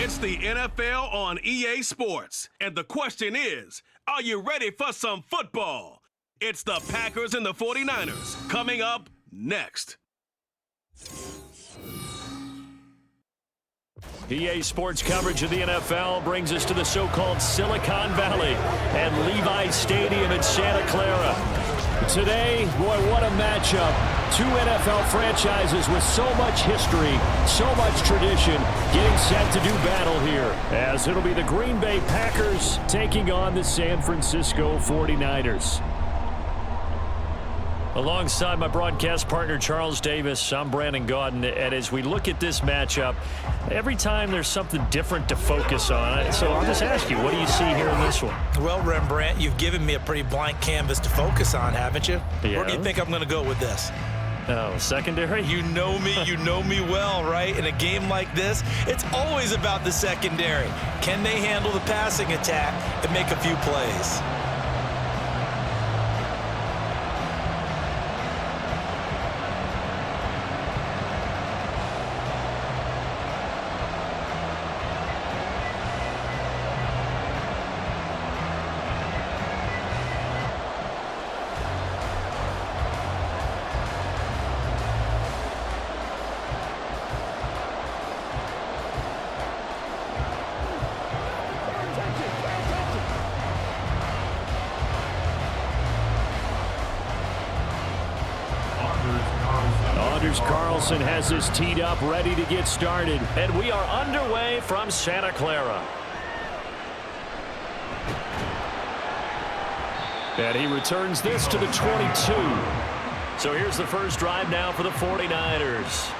It's the NFL on EA Sports, and the question is, are you ready for some football? It's the Packers and the 49ers coming up next. EA Sports coverage of the NFL brings us to the so-called Silicon Valley and Levi Stadium in Santa Clara. Today, boy, what a matchup. Two NFL franchises with so much history, so much tradition, getting set to do battle here, as it'll be the Green Bay Packers taking on the San Francisco 49ers. Alongside my broadcast partner, Charles Davis, I'm Brandon Gaudin, and as we look at this matchup, every time there's something different to focus on. So I'll just ask you, what do you see here in this one? Well, Rembrandt, you've given me a pretty blank canvas to focus on, haven't you? Yeah. Where do you think I'm going to go with this? Oh, secondary? You know me well, right? In a game like this, it's always about the secondary. Can they handle the passing attack and make a few plays? Carlson has us teed up, ready to get started. And we are underway from Santa Clara. And he returns this to the 22. So here's the first drive now for the 49ers.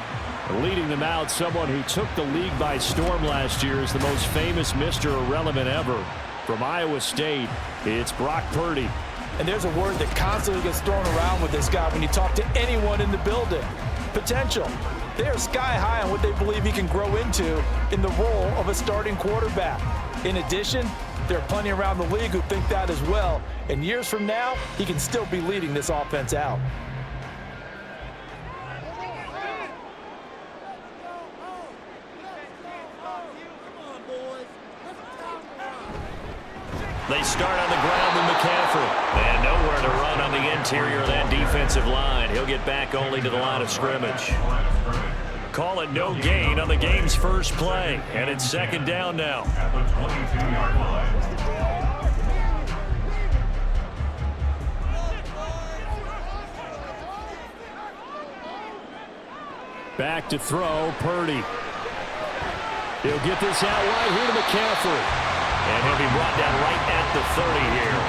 Leading them out, someone who took the league by storm last year is the most famous Mr. Irrelevant ever. From Iowa State, it's Brock Purdy. And there's a word that constantly gets thrown around with this guy when you talk to anyone in the building. Potential. They are sky high on what they believe he can grow into in the role of a starting quarterback. In addition, there are plenty around the league who think that as well. And years from now, he can still be leading this offense out. They start on the ground with McCaffrey. And nowhere to run on the interior of that defensive line. He'll get back only to the line of scrimmage. Call it no gain on the game's first play. And it's second down now. At the 22-yard line. Back to throw, Purdy. He'll get this out right here to McCaffrey. And he'll be brought down right at the 30 here.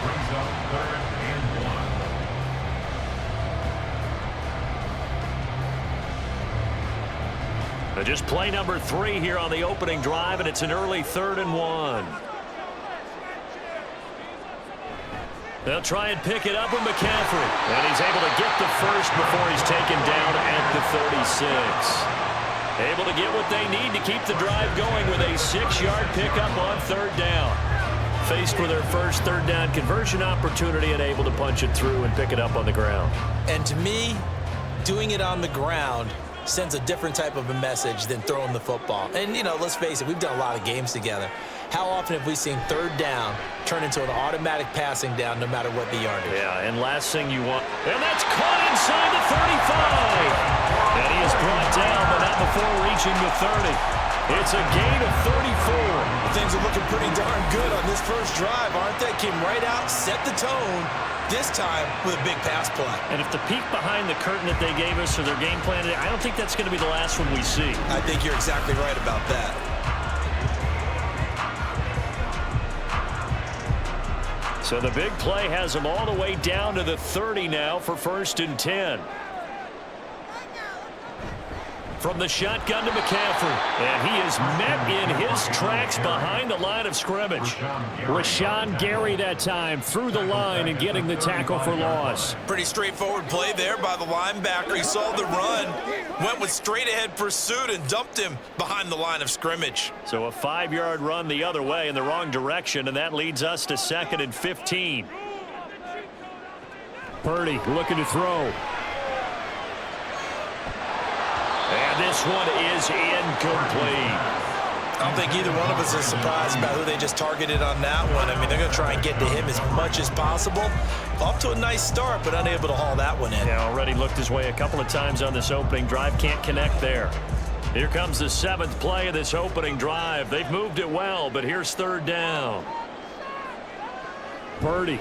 Brings up 3rd and 1. Just play number 3 here on the opening drive, and it's an early 3rd and 1. They'll try and pick it up with McCaffrey. And he's able to get the first before he's taken down at the 36. Able to get what they need to keep the drive going with a 6-yard pickup on 3rd down. Faced with their first 3rd down conversion opportunity and able to punch it through and pick it up on the ground. And to me, doing it on the ground sends a different type of a message than throwing the football. And, you know, let's face it, we've done a lot of games together. How often have we seen 3rd down turn into an automatic passing down no matter what the yardage? Yeah, and last thing you want, and that's caught inside the 35. And he is brought down, but not before reaching the 30. It's a gain of 34. Things are looking pretty darn good on this first drive, aren't they? Came right out, set the tone, this time with a big pass play. And if the peek behind the curtain that they gave us or their game plan, I don't think that's going to be the last one we see. I think you're exactly right about that. So the big play has them all the way down to the 30 now for 1st and 10. From the shotgun to McCaffrey. And he is met in his tracks behind the line of scrimmage. Rashawn Gary that time through the line and getting the tackle for loss. Pretty straightforward play there by the linebacker. He saw the run, went with straight-ahead pursuit and dumped him behind the line of scrimmage. So a 5-yard run the other way in the wrong direction, and that leads us to 2nd and 15. Purdy looking to throw. And this one is incomplete. I don't think either one of us is surprised about who they just targeted on that one. I mean, they're going to try and get to him as much as possible. Off to a nice start, but unable to haul that one in. Yeah, already looked his way a couple of times on this opening drive. Can't connect there. Here comes the 7th play of this opening drive. They've moved it well, but here's 3rd down. Purdy.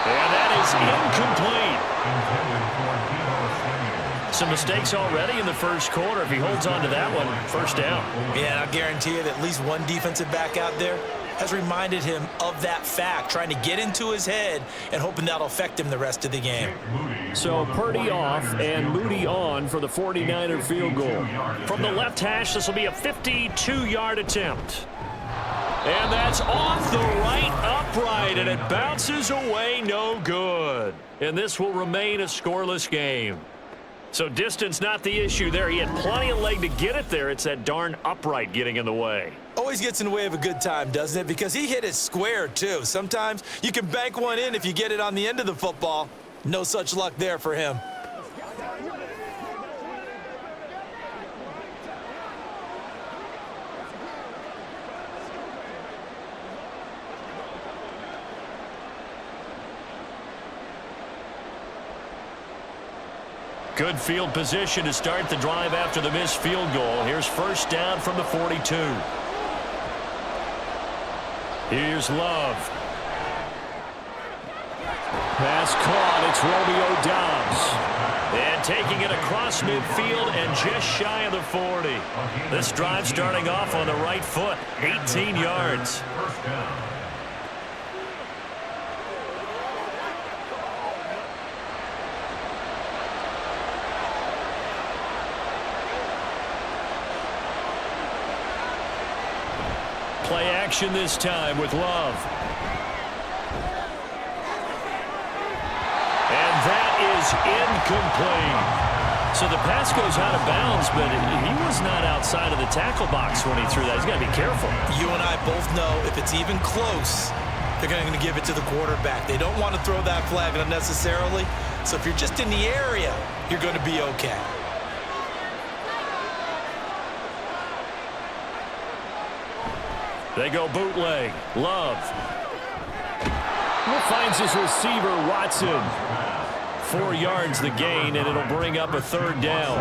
And that is incomplete. Some mistakes already in the first quarter. If he holds on to that one, 1st down. Yeah, and I'll guarantee you that at least one defensive back out there has reminded him of that fact, trying to get into his head and hoping that'll affect him the rest of the game. So Purdy off and Moody on for the 49er field goal. From the left hash, this will be a 52-yard attempt. And that's off the right upright, and it bounces away, no good. And this will remain a scoreless game. So distance not the issue there. He had plenty of leg to get it there. It's that darn upright getting in the way. Always gets in the way of a good time, doesn't it? Because he hit it square, too. Sometimes you can bank one in if you get it on the end of the football. No such luck there for him. Good field position to start the drive after the missed field goal. Here's 1st down from the 42. Here's Love. Pass caught. It's Romeo Doubs. And taking it across midfield and just shy of the 40. This drive starting off on the right foot. 18 yards. Play action this time with Love. And that is incomplete. So the pass goes out of bounds, but he was not outside of the tackle box when he threw that. He's got to be careful. You and I both know if it's even close, they're going to give it to the quarterback. They don't want to throw that flag unnecessarily. So if you're just in the area, you're going to be okay. They go bootleg. Love. Finds his receiver, Watson. 4 yards the gain, and it'll bring up a 3rd down.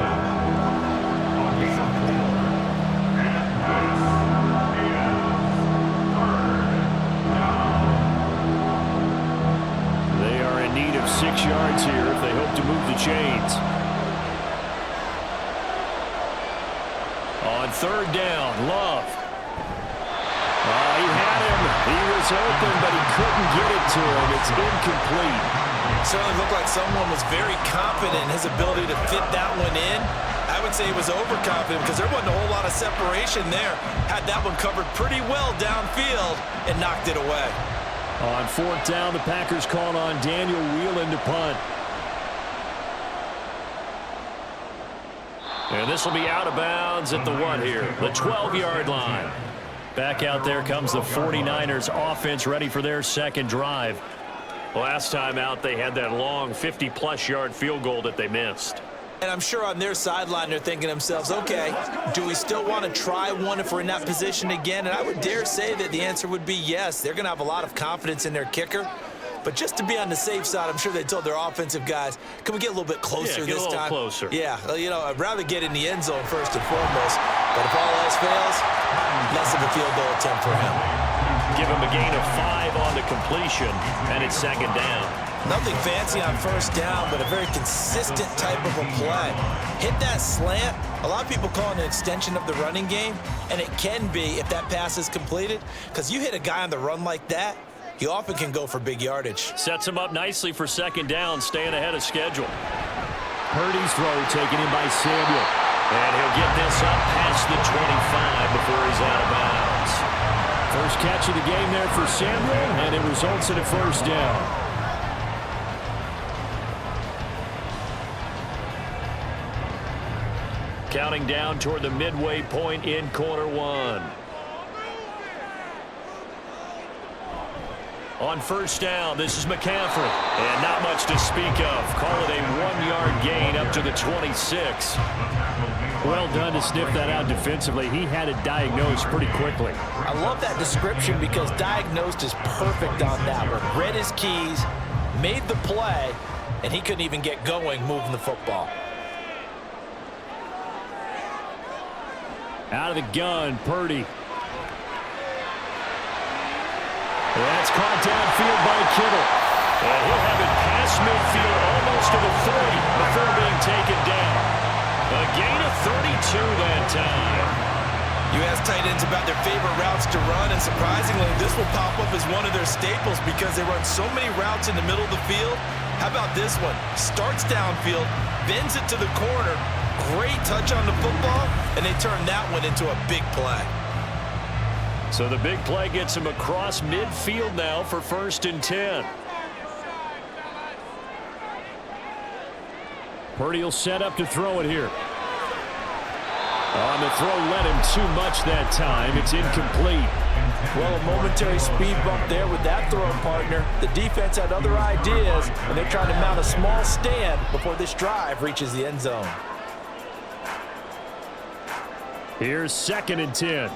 They are in need of 6 yards here if they hope to move the chains. On 3rd down, Love. He had him. He was open, but he couldn't get it to him. It's incomplete. Certainly looked like someone was very confident in his ability to fit that one in. I would say he was overconfident because there wasn't a whole lot of separation there. Had that one covered pretty well downfield and knocked it away. On 4th down, the Packers called on Daniel Whelan to punt. And this will be out of bounds at the what here? The 12-yard line. Back out there comes the 49ers offense ready for their 2nd drive. Last time out, they had that long 50-plus yard field goal that they missed. And I'm sure on their sideline, they're thinking to themselves, okay, do we still want to try one if we're in that position again? And I would dare say that the answer would be yes. They're going to have a lot of confidence in their kicker. But just to be on the safe side, I'm sure they told their offensive guys, can we get a little bit closer this time? Yeah, get a little closer. Yeah, you know, I'd rather get in the end zone first and foremost. But if all else fails, less of a field goal attempt for him. Give him a gain of 5 on the completion, and it's 2nd down. Nothing fancy on 1st down, but a very consistent type of a play. Hit that slant. A lot of people call it an extension of the running game, and it can be if that pass is completed, because you hit a guy on the run like that, he often can go for big yardage. Sets him up nicely for 2nd down, staying ahead of schedule. Purdy's throw taken in by Samuel. And he'll get this up past the 25 before he's out of bounds. First catch of the game there for Samuel, and it results in a 1st down. Counting down toward the midway point in quarter 1. On first down, this is McCaffrey. And not much to speak of. Call it a 1-yard gain up to the 26. Well done to sniff that out defensively. He had it diagnosed pretty quickly. I love that description because diagnosed is perfect on that one. Read his keys, made the play, and he couldn't even get going moving the football. Out of the gun, Purdy. That's caught downfield by Kittle. And he'll have it past midfield almost to the 30 before being taken down. A gain of 32 that time. You ask tight ends about their favorite routes to run, and surprisingly, this will pop up as one of their staples because they run so many routes in the middle of the field. How about this one? Starts downfield, bends it to the corner, great touch on the football, and they turn that one into a big play. So the big play gets him across midfield now for 1st and 10. Purdy will set up to throw it here. On the throw, led him too much that time. It's incomplete. Well, a momentary speed bump there with that throw partner. The defense had other ideas, and they're trying to mount a small stand before this drive reaches the end zone. Here's 2nd and 10.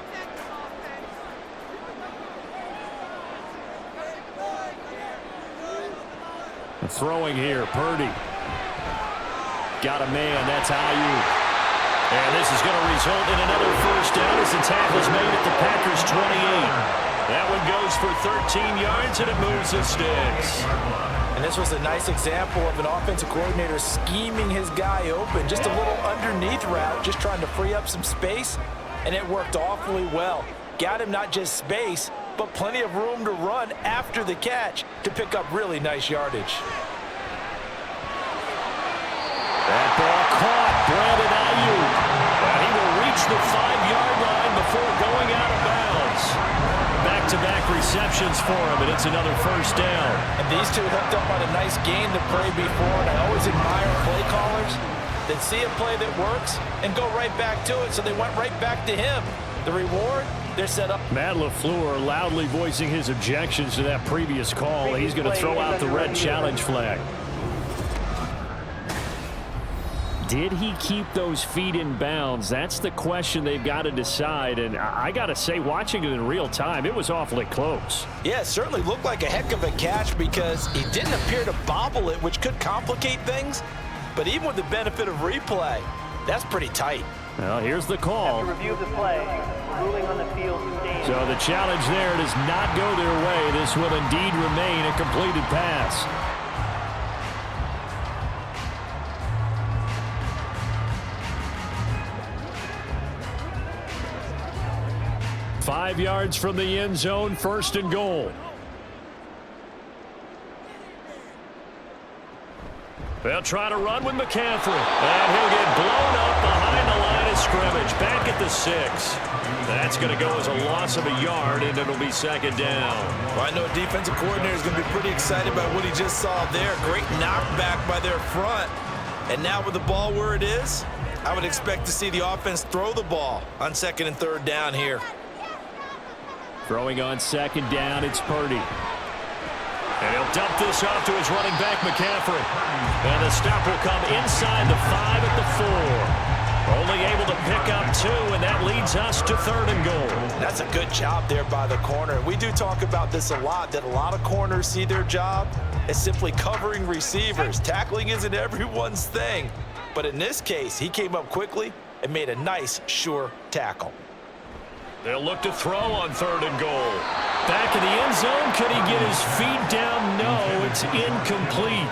Throwing here, Purdy. Got a man, that's Ayuk. And this is going to result in another first down as the tackle is made at the Packers' 28. That one goes for 13 yards, and it moves the sticks. And this was a nice example of an offensive coordinator scheming his guy open. Just a little underneath route, just trying to free up some space, and it worked awfully well. Got him not just space, but plenty of room to run after the catch to pick up really nice yardage. That ball caught, Brandon Ayuk. And he will reach the 5-yard line before going out of bounds. Back-to-back receptions for him, and it's another first down. And these two hooked up on a nice game to play before, and I always admire play callers that see a play that works and go right back to it, so they went right back to him. The reward, they're set up. Matt LaFleur loudly voicing his objections to that previous call. He's going to throw out the red challenge flag. Did he keep those feet in bounds? That's the question they've got to decide. And I got to say, watching it in real time, it was awfully close. Yeah, it certainly looked like a heck of a catch because he didn't appear to bobble it, which could complicate things. But even with the benefit of replay, that's pretty tight. Well, here's the call. Review the play. Ruling on the field stands. So the challenge there does not go their way. This will indeed remain a completed pass. Five yards from the end zone, 1st and goal. They'll try to run with McCaffrey. And he'll get blown up behind the line of scrimmage. Back at the 6. That's going to go as a loss of a yard, and it'll be 2nd down. Well, I know a defensive coordinator is going to be pretty excited about what he just saw there. Great knockback by their front. And now with the ball where it is, I would expect to see the offense throw the ball on 2nd and 3rd down here. Throwing on 2nd down, it's Purdy. And he'll dump this off to his running back, McCaffrey. And the stop will come inside the 5 at the 4. Only able to pick up 2, and that leads us to 3rd and goal. That's a good job there by the corner. We do talk about this a lot, that a lot of corners see their job as simply covering receivers. Tackling isn't everyone's thing. But in this case, he came up quickly and made a nice, sure tackle. They'll look to throw on 3rd and goal. Back in the end zone. Could he get his feet down? No, it's incomplete.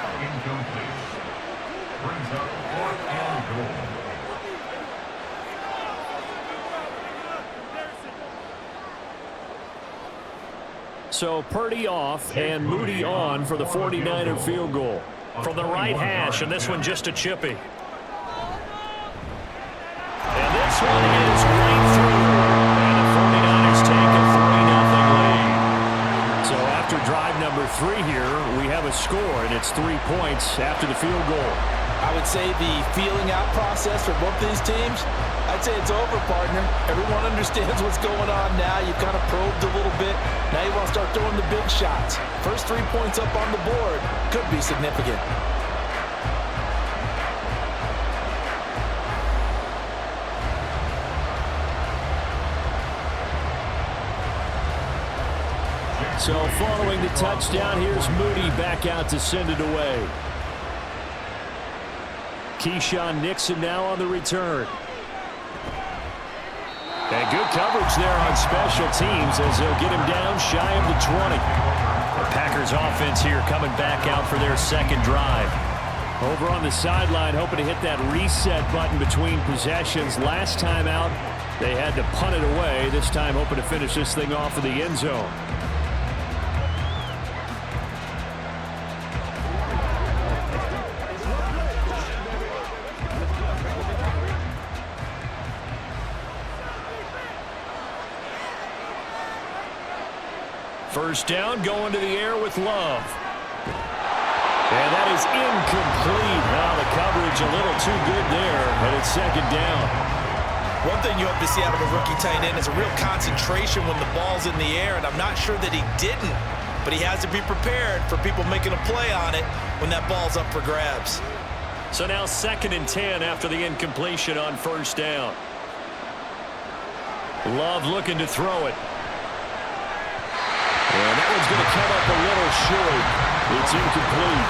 Brings up 4th and goal. So Purdy off and Moody on for the 49er field goal. From the right hash, and this one just a chippy. And this one is right through. And the 49ers take a 3-0 lead. So after drive number 3 here, we have a score, and it's 3 points after the field goal. I would say the feeling out process for both these teams, I'd say it's over, partner. Everyone understands what's going on now. You kind of probed a little bit. Now you want to start throwing the big shots. First 3 points up on the board could be significant. So following the touchdown, here's Moody back out to send it away. Keyshawn Nixon now on the return. And good coverage there on special teams as they'll get him down shy of the 20. The Packers offense here coming back out for their second drive. Over on the sideline, hoping to hit that reset button between possessions. Last time out, they had to punt it away. This time hoping to finish this thing off in the end zone. First down, going to the air with Love. And that is incomplete. Now the coverage a little too good there, but it's second down. One thing you hope to see out of a rookie tight end is a real concentration when the ball's in the air, and I'm not sure that he didn't, but he has to be prepared for people making a play on it when that ball's up for grabs. So now 2nd and 10 after the incompletion on first down. Love looking to throw it. And that one's going to come up a little short. It's incomplete.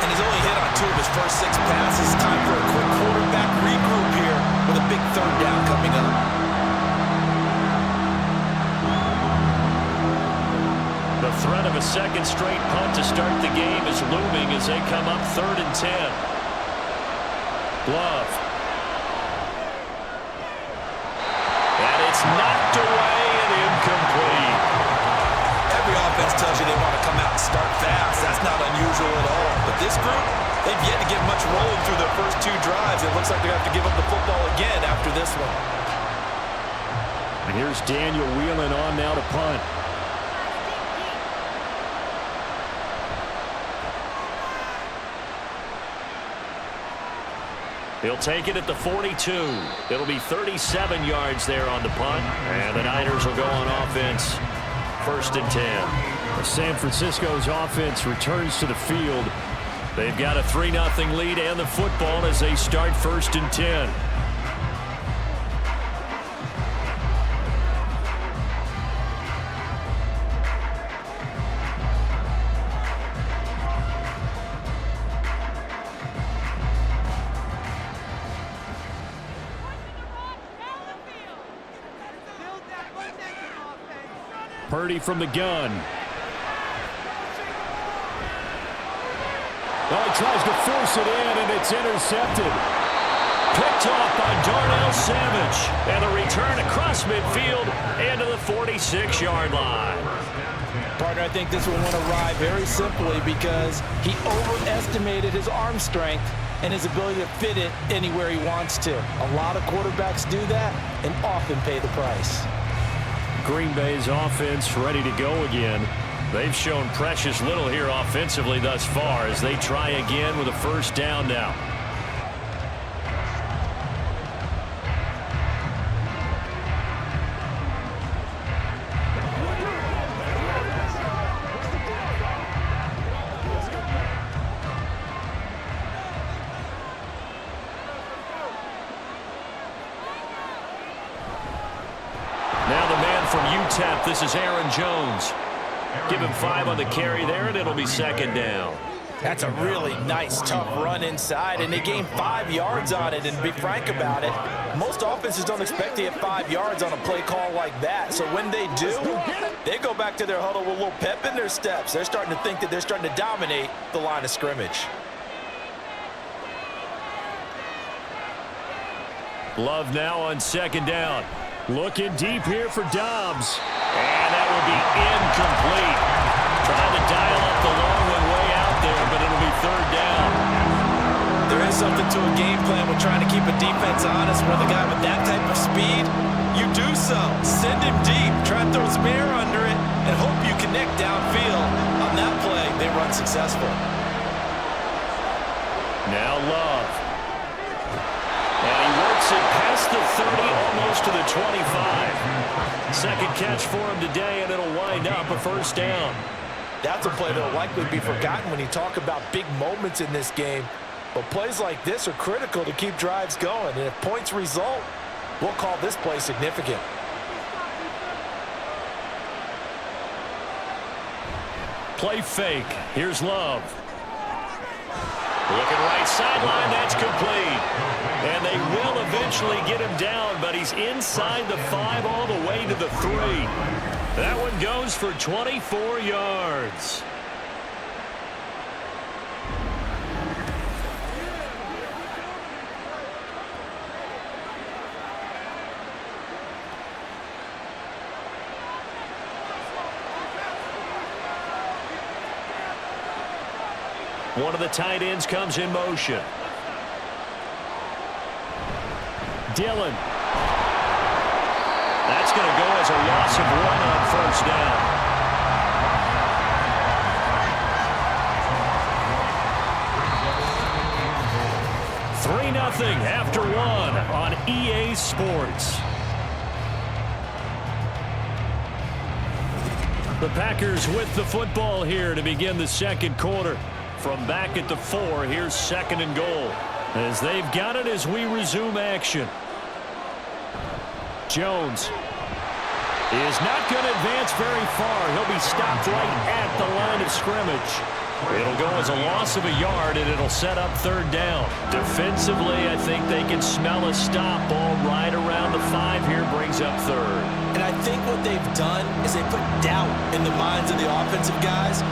And he's only hit on 2 of his first 6 passes. Time for a quick quarterback regroup here with a big third down coming up. The threat of a second straight punt to start the game is looming as they come up 3rd and 10. Love. And it's knocked away and incomplete. Every offense tells you they want to come out and start fast. That's not unusual at all. But this group, they've yet to get much rolling through their first 2 drives. It looks like they're going to have to give up the football again after this one. And here's Daniel Whelan on now to punt. He'll take it at the 42. It'll be 37 yards there on the punt. And the Niners will go on offense. 1st and 10. San Francisco's offense returns to the field. They've got a 3-0 lead and the football as they start 1st and 10. Purdy from the gun. Well, he tries to force it in, and it's intercepted. Picked off by Darnell Savage. And the return across midfield and to the 46-yard line. Partner, I think this one went awry very simply because he overestimated his arm strength and his ability to fit it anywhere he wants to. A lot of quarterbacks do that and often pay the price. Green Bay's offense ready to go again. They've shown precious little here offensively thus far as they try again with a first down now. Now the man from UTEP, this is Aaron Jones. Give him 5 on the carry there, and it'll be second down. That's a really nice, tough run inside, and they gained 5 yards on it. And to be frank about it, most offenses don't expect to get 5 yards on a play call like that. So when they do, they go back to their huddle with a little pep in their steps. They're starting to think that they're starting to dominate the line of scrimmage. Love now on second down. Looking deep here for Dobbs. And that will be incomplete. Trying to dial up the long one way out there, but it'll be third down. There is something to a game plan with trying to keep a defense honest with a guy with that type of speed. You do so. Send him deep. Try to throw some air under it and hope you connect downfield. On that play, they run successful. Now Love. And he works it past the 30, almost to the 25. Second catch for him today, and it'll wind up a first down. That's a play that will likely be forgotten when you talk about big moments in this game. But plays like this are critical to keep drives going. And if points result, we'll call this play significant. Play fake. Here's Love. Looking right sideline, that's complete. And they will eventually get him down, but he's inside the 5 all the way to the 3. That one goes for 24 yards. One of the tight ends comes in motion. Dillon. That's going to go as a loss of 1 on first down. $3-0 after 1 on EA Sports. The Packers with the football here to begin the second quarter. From back at the 4, here's 2nd and goal. As they've got it as we resume action. Jones is not going to advance very far. He'll be stopped right at the line of scrimmage. It'll go as a loss of a yard, and it'll set up 3rd down. Defensively, I think they can smell a stop. Ball right around the 5 here brings up 3rd. And I think what they've done is they put doubt in the minds of the offensive guys.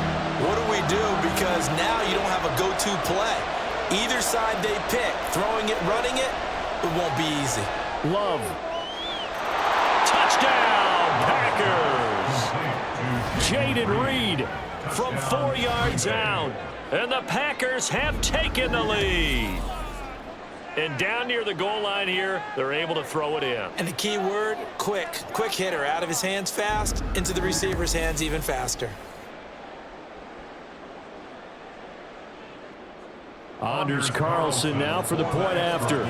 What do we do? Because now you don't have a go-to play. Either side they pick, throwing it, running it, it won't be easy. Love. Touchdown, Packers. Jaden Reed from 4 yards out. And the Packers have taken the lead. And down near the goal line here, they're able to throw it in. And the key word, quick. Quick hitter, out of his hands fast, into the receiver's hands even faster. Anders Carlson now for the point after.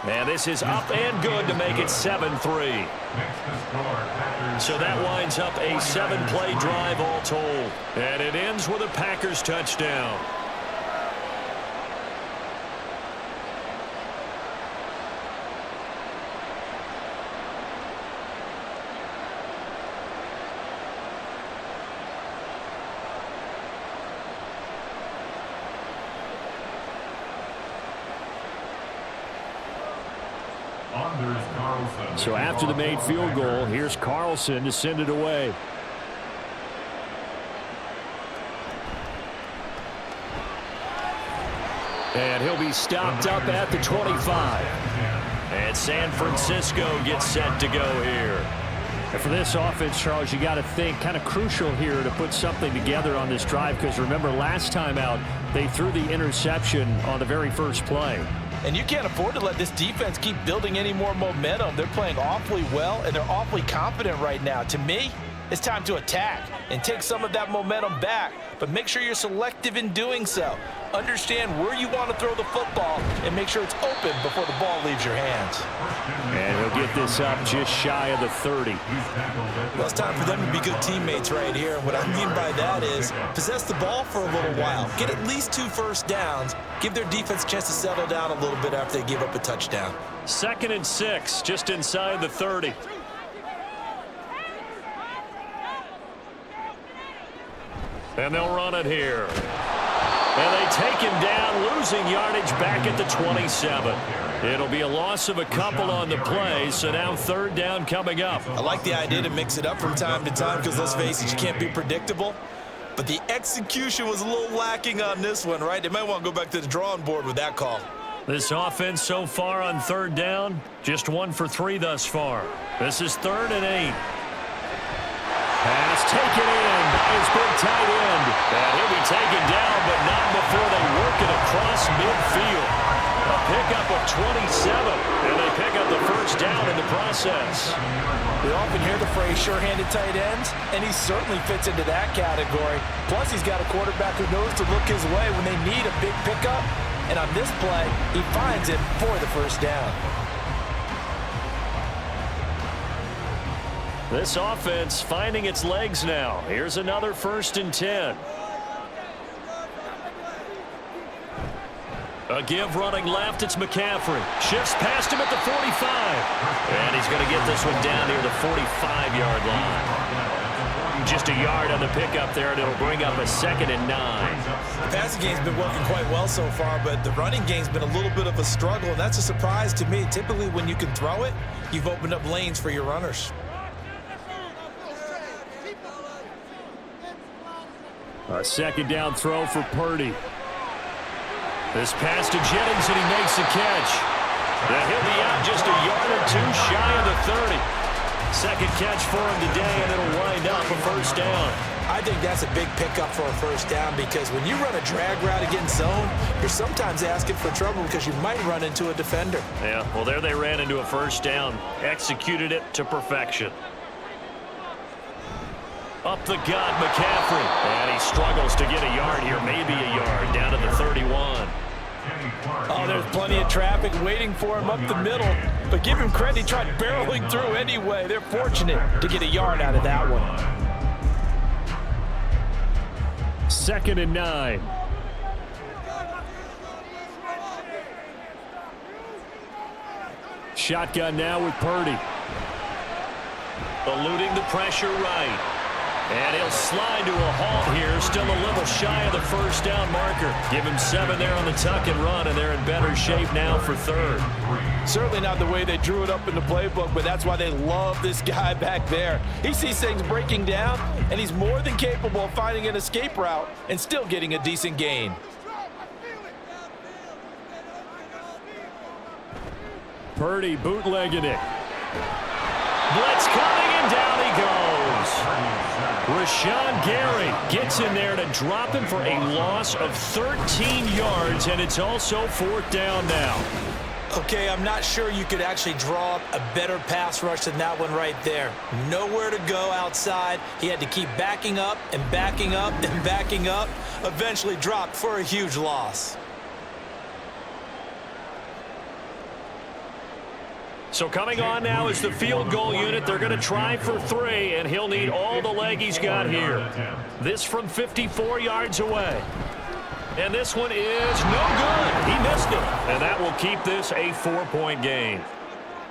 And this is up and good to make it 7-3. So that winds up a 7-play drive all told. And it ends with a Packers touchdown. So after the made field goal, here's Carlson to send it away. And he'll be stopped up at the 25. And San Francisco gets set to go here. And for this offense, Charles, you got to think kind of crucial here to put something together on this drive, because remember last time out, they threw the interception on the very first play. And you can't afford to let this defense keep building any more momentum. They're playing awfully well, and they're awfully confident right now. To me, it's time to attack and take some of that momentum back, but make sure you're selective in doing so. Understand where you want to throw the football and make sure it's open before the ball leaves your hands. And he'll get this up just shy of the 30. Well, it's time for them to be good teammates right here. And what I mean by that is possess the ball for a little while. Get at least 2 first downs. Give their defense a chance to settle down a little bit after they give up a touchdown. 2nd and 6, just inside the 30. And they'll run it here. And they take him down, losing yardage back at the 27. It'll be a loss of a couple on the play, so now 3rd down coming up. I like the idea to mix it up from time to time because, let's face it, you can't be predictable. But the execution was a little lacking on this one, right? They might want to go back to the drawing board with that call. This offense so far on 3rd down, just 1 for 3 thus far. This is 3rd and 8. Pass taken in by his big tight end. And he'll be taken down, but not before they work it across midfield. A pickup of 27, and they pick up the first down in the process. We often hear the phrase sure-handed tight ends, and he certainly fits into that category. Plus, he's got a quarterback who knows to look his way when they need a big pickup. And on this play, he finds it for the first down. This offense finding its legs now. Here's another 1st and 10. A give running left, it's McCaffrey. Shifts past him at the 45. And he's going to get this one down near the 45-yard line. Just a yard on the pickup there, and it'll bring up a 2nd and 9. The passing game's been working quite well so far, but the running game's been a little bit of a struggle, and that's a surprise to me. Typically, when you can throw it, you've opened up lanes for your runners. A 2nd down throw for Purdy. This pass to Jennings, and he makes the catch. He'll be out just a yard or 2 shy of the 30. 2nd catch for him today, and it'll wind up a first down. I think that's a big pickup for a first down because when you run a drag route against zone, you're sometimes asking for trouble because you might run into a defender. Yeah, well, there they ran into a first down. Executed it to perfection. Up the gut, McCaffrey. And he struggles to get a yard here, maybe a yard, down to the 31. Oh, there's plenty of traffic waiting for him up the middle. But give him credit, he tried barreling through anyway. They're fortunate to get a yard out of that one. 2nd and 9. Shotgun now with Purdy. Eluding the pressure right. And he'll slide to a halt here, still a little shy of the first down marker. Give him 7 there on the tuck and run, and they're in better shape now for 3rd. Certainly not the way they drew it up in the playbook, but that's why they love this guy back there. He sees things breaking down, and he's more than capable of finding an escape route and still getting a decent gain. Purdy bootlegging it. Blitz coming, and down he goes. Rashawn Gary gets in there to drop him for a loss of 13 yards, and it's also 4th down now. Okay, I'm not sure you could actually draw up a better pass rush than that one right there. Nowhere to go outside. He had to keep backing up and backing up and backing up. Eventually dropped for a huge loss. So coming on now is the field goal unit. They're going to try for 3, and he'll need all the leg he's got here. This from 54 yards away. And this one is no good. He missed it. And that will keep this a 4-point game.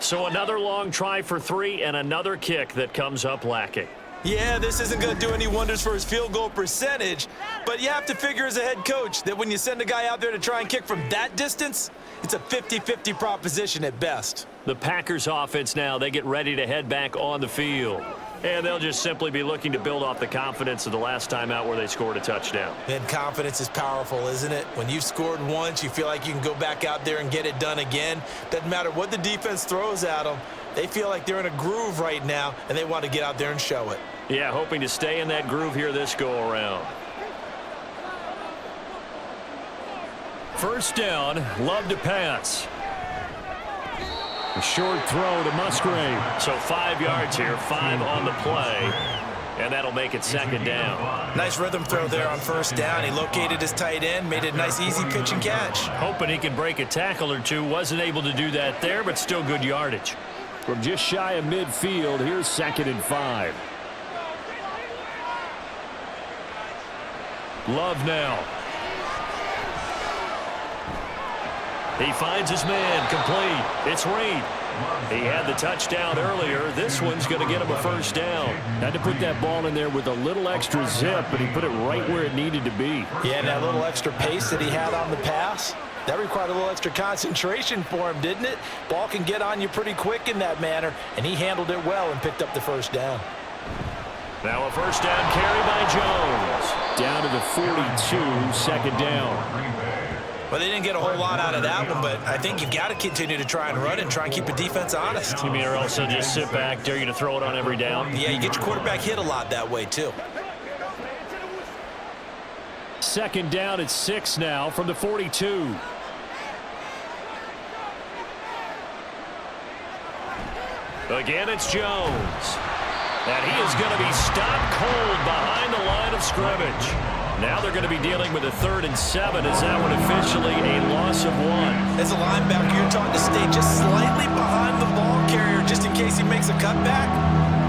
So another long try for 3 and another kick that comes up lacking. Yeah, this isn't going to do any wonders for his field goal percentage, but you have to figure as a head coach that when you send a guy out there to try and kick from that distance, it's a 50-50 proposition at best. The Packers offense now, they get ready to head back on the field. And they'll just simply be looking to build off the confidence of the last time out where they scored a touchdown. And confidence is powerful, isn't it? When you've scored once, you feel like you can go back out there and get it done again. Doesn't matter what the defense throws at them. They feel like they're in a groove right now, and they want to get out there and show it. Yeah, hoping to stay in that groove here this go-around. First down, Love to pass. A short throw to Musgrave. So 5 yards here, 5 on the play. And that'll make it 2nd down. Nice rhythm throw there on first down. He located his tight end, made it a nice easy pitch and catch. Hoping he can break a tackle or two. Wasn't able to do that there, but still good yardage. From just shy of midfield, here's 2nd and 5. Love now. He finds his man, complete. It's Reed. He had the touchdown earlier. This one's going to get him a first down. Had to put that ball in there with a little extra zip, but he put it right where it needed to be. Yeah, and that little extra pace that he had on the pass, that required a little extra concentration for him, didn't it? Ball can get on you pretty quick in that manner, and he handled it well and picked up the first down. Now a first down carry by Jones. Down to the 42, 2nd down. Well, they didn't get a whole lot out of that one, but I think you've got to continue to try and run and try and keep the defense honest. You mean or else they'll just sit back, dare you to throw it on every down? Yeah, you get your quarterback hit a lot that way, too. 2nd down at 6 now from the 42. Again, it's Jones. And he is going to be stopped cold behind the line of scrimmage. Now they're going to be dealing with a 3rd and 7. Is that one officially a loss of 1? As a linebacker, you're taught to stay just slightly behind the ball carrier just in case he makes a cutback.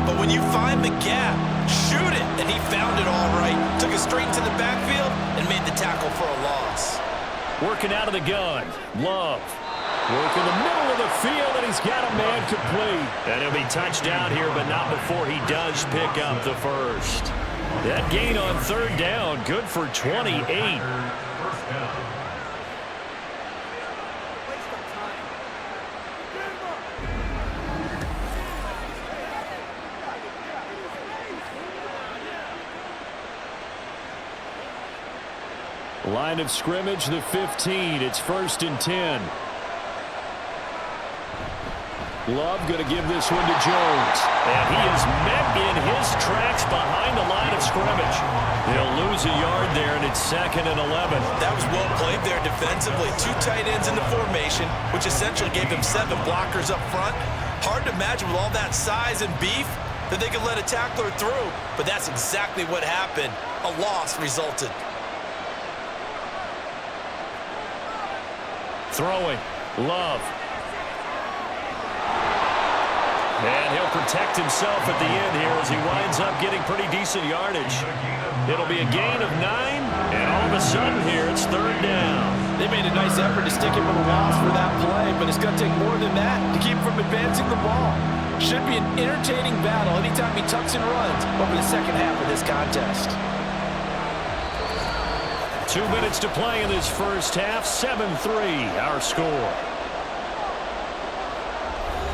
But when you find the gap, shoot it. And he found it all right. Took it straight into the backfield and made the tackle for a loss. Working out of the gun. Love. Working the middle of the field, and he's got a man complete. And he'll be touchdown here, but not before he does pick up the first. That gain on 3rd down, good for 28. Line of scrimmage, the 15. It's 1st and 10. Love going to give this one to Jones. And he is met in his tracks behind the line of scrimmage. He'll lose a yard there, and it's 2nd and 11. That was well played there defensively. 2 tight ends in the formation, which essentially gave him 7 blockers up front. Hard to imagine with all that size and beef that they could let a tackler through. But that's exactly what happened. A loss resulted. Throwing. Love. And he'll protect himself at the end here as he winds up getting pretty decent yardage. It'll be a gain of 9, and all of a sudden here it's 3rd down. They made a nice effort to stick him with a loss for that play, but it's going to take more than that to keep him from advancing the ball. Should be an entertaining battle anytime he tucks and runs over the second half of this contest. 2 minutes to play in this first half. 7-3 our score.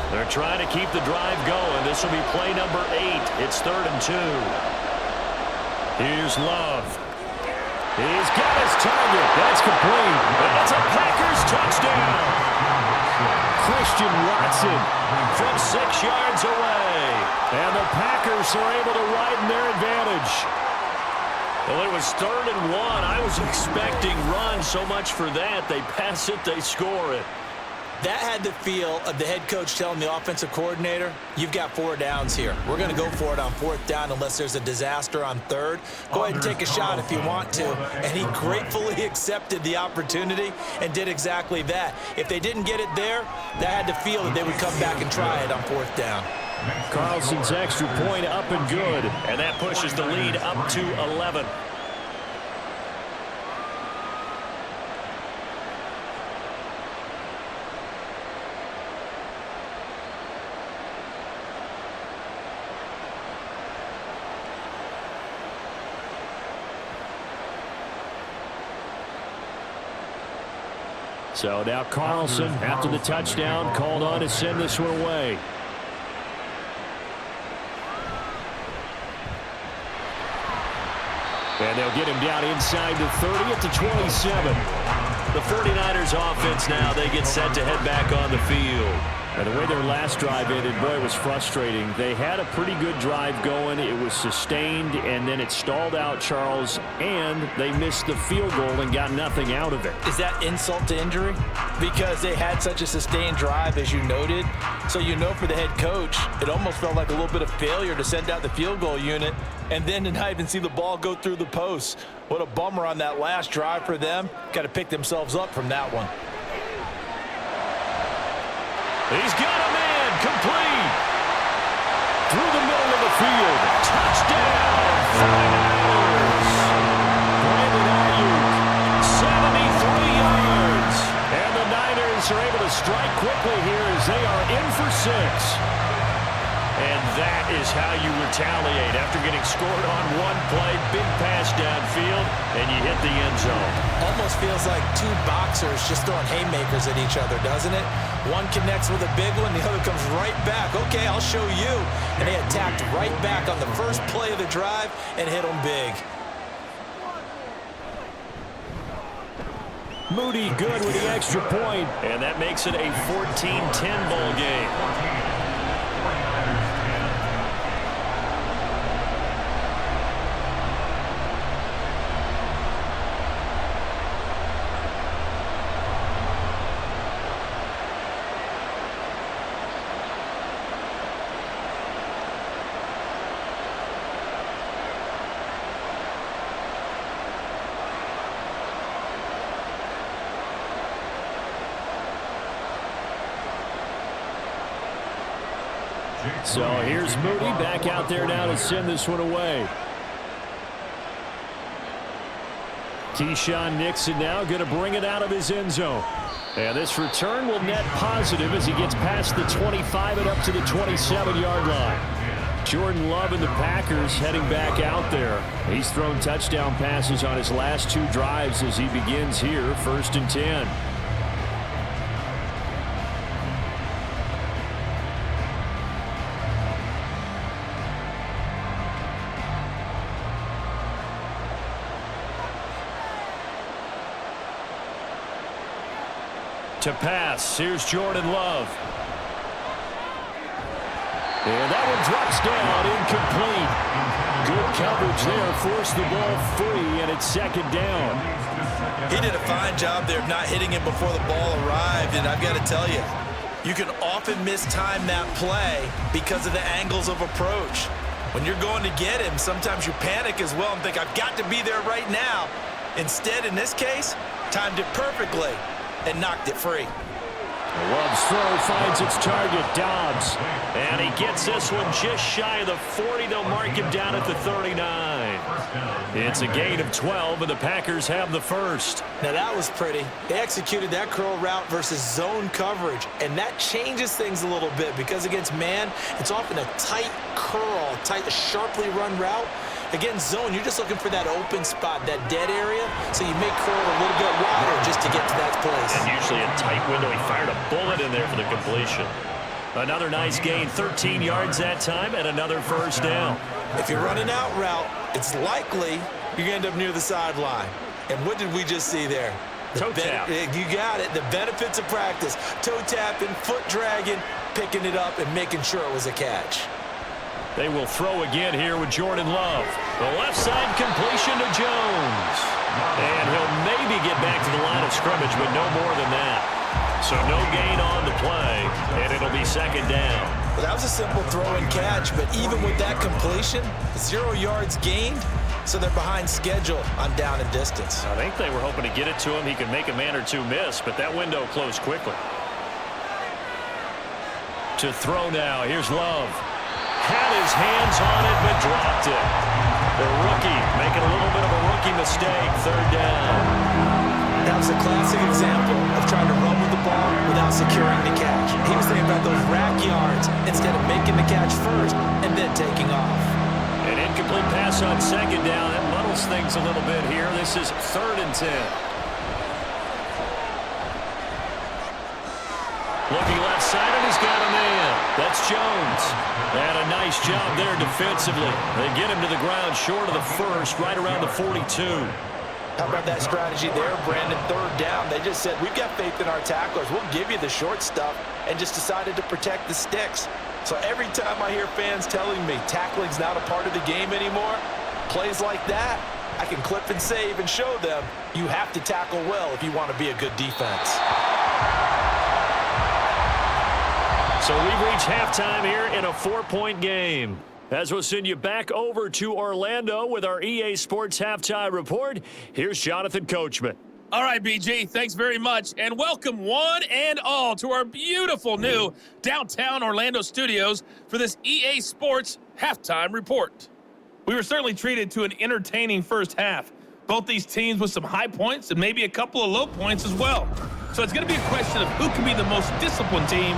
They're trying to keep the drive going. This will be play number 8. It's 3rd and 2. Here's Love. He's got his target. That's complete. That's a Packers touchdown. Christian Watson from 6 yards away. And the Packers are able to widen their advantage. Well, it was 3rd and 1. I was expecting run so much for that. They pass it, they score it. That had the feel of the head coach telling the offensive coordinator, you've got 4 downs here. We're going to go for it on 4th down unless there's a disaster on 3rd. Go ahead and take a shot if you want to. And he gratefully accepted the opportunity and did exactly that. If they didn't get it there, that had the feel that they would come back and try it on 4th down. Carlson's extra point up and good. And that pushes the lead up to 11. So now Carlson, after the touchdown, called on to send this one away. And they'll get him down inside the 30 at the 27. The 49ers offense now, they get set to head back on the field. And the way their last drive ended, boy, it was frustrating. They had a pretty good drive going. It was sustained, and then it stalled out, Charles, and they missed the field goal and got nothing out of it. Is that insult to injury? Because they had such a sustained drive, as you noted. So you know for the head coach, it almost felt like a little bit of failure to send out the field goal unit and then to not even see the ball go through the posts. What a bummer on that last drive for them. Got to pick themselves up from that one. He's got a man complete. Through the middle of the field. Touchdown. 49ers. Brandon Ayuk, 73 yards. And the Niners are able to strike quickly here as they are in for 6. And that is how you retaliate after getting scored on one play, big pass downfield, and you hit the end zone. Almost feels like 2 boxers just throwing haymakers at each other, doesn't it? One connects with a big one, the other comes right back. Okay, I'll show you. And they attacked right back on the first play of the drive and hit them big. Moody good with the extra point, and that makes it a 14-10 ball game. So here's Moody back out there now to send this one away. Keyshawn Nixon now going to bring it out of his end zone. And this return will net positive as he gets past the 25 and up to the 27-yard line. Jordan Love and the Packers heading back out there. He's thrown touchdown passes on his last 2 drives as he begins here, 1st and 10. To pass, here's Jordan Love. And that one drops down, incomplete. Good coverage there, forced the ball free, and it's 2nd down. He did a fine job there of not hitting him before the ball arrived, and I've got to tell you, you can often mistime that play because of the angles of approach. When you're going to get him, sometimes you panic as well and think, I've got to be there right now. Instead, in this case, timed it perfectly and knocked it free. Love's throw finds its target, Dobbs. And he gets this one just shy of the 40. They'll mark him down at the 39. It's a gain of 12, and the Packers have the first. Now that was pretty. They executed that curl route versus zone coverage, and that changes things a little bit because against man, it's often a tight curl, tight, sharply run route. Against zone, you're just looking for that open spot, that dead area, so you make curl a little bit wider just to get to that place. And usually a tight window. He fired a bullet in there for the completion. Another nice gain, 13 yards that time, and another 1st down. If you're running out route, it's likely you're going to end up near the sideline. And what did we just see there? Toe tap. You got it. The benefits of practice. Toe tapping, foot dragging, picking it up, and making sure it was a catch. They will throw again here with Jordan Love. The left side completion to Jones. And he'll maybe get back to the line of scrimmage, but no more than that. So no gain on the play, and it'll be 2nd down. Well, that was a simple throw and catch, but even with that completion, 0 yards gained, so they're behind schedule on down and distance. I think they were hoping to get it to him. He could make a man or two miss, but that window closed quickly. To throw now, here's Love. Had his hands on it, but dropped it. The rookie making a little bit of a rookie mistake, 3rd down. That was a classic example of trying to run with the ball without securing the catch. He was thinking about those rack yards instead of making the catch first and then taking off. An incomplete pass on 2nd down. That muddles things a little bit here. This is 3rd and 10. Looking left side, and he's got a man. That's Jones. And a nice job there defensively. They get him to the ground short of the 1st, right around the 42. How about that strategy there, Brandon? 3rd down. They just said, we've got faith in our tacklers. We'll give you the short stuff, and just decided to protect the sticks. So every time I hear fans telling me tackling's not a part of the game anymore, plays like that, I can clip and save and show them you have to tackle well if you want to be a good defense. So we've reached halftime here in a 4-point game. As we'll send you back over to Orlando with our EA Sports Halftime Report, here's Jonathan Coachman. All right, BG, thanks very much, and welcome one and all to our beautiful new downtown Orlando studios for this EA Sports Halftime Report. We were certainly treated to an entertaining first half. Both these teams with some high points and maybe a couple of low points as well. So it's going to be a question of who can be the most disciplined team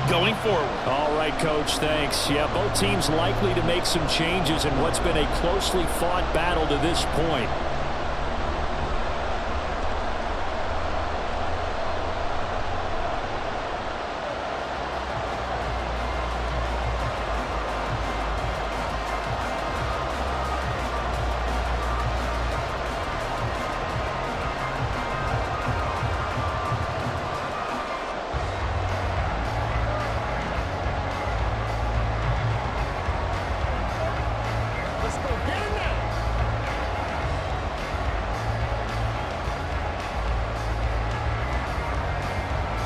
going forward. All right, Coach, thanks. Yeah, both teams likely to make some changes in what's been a closely fought battle to this point.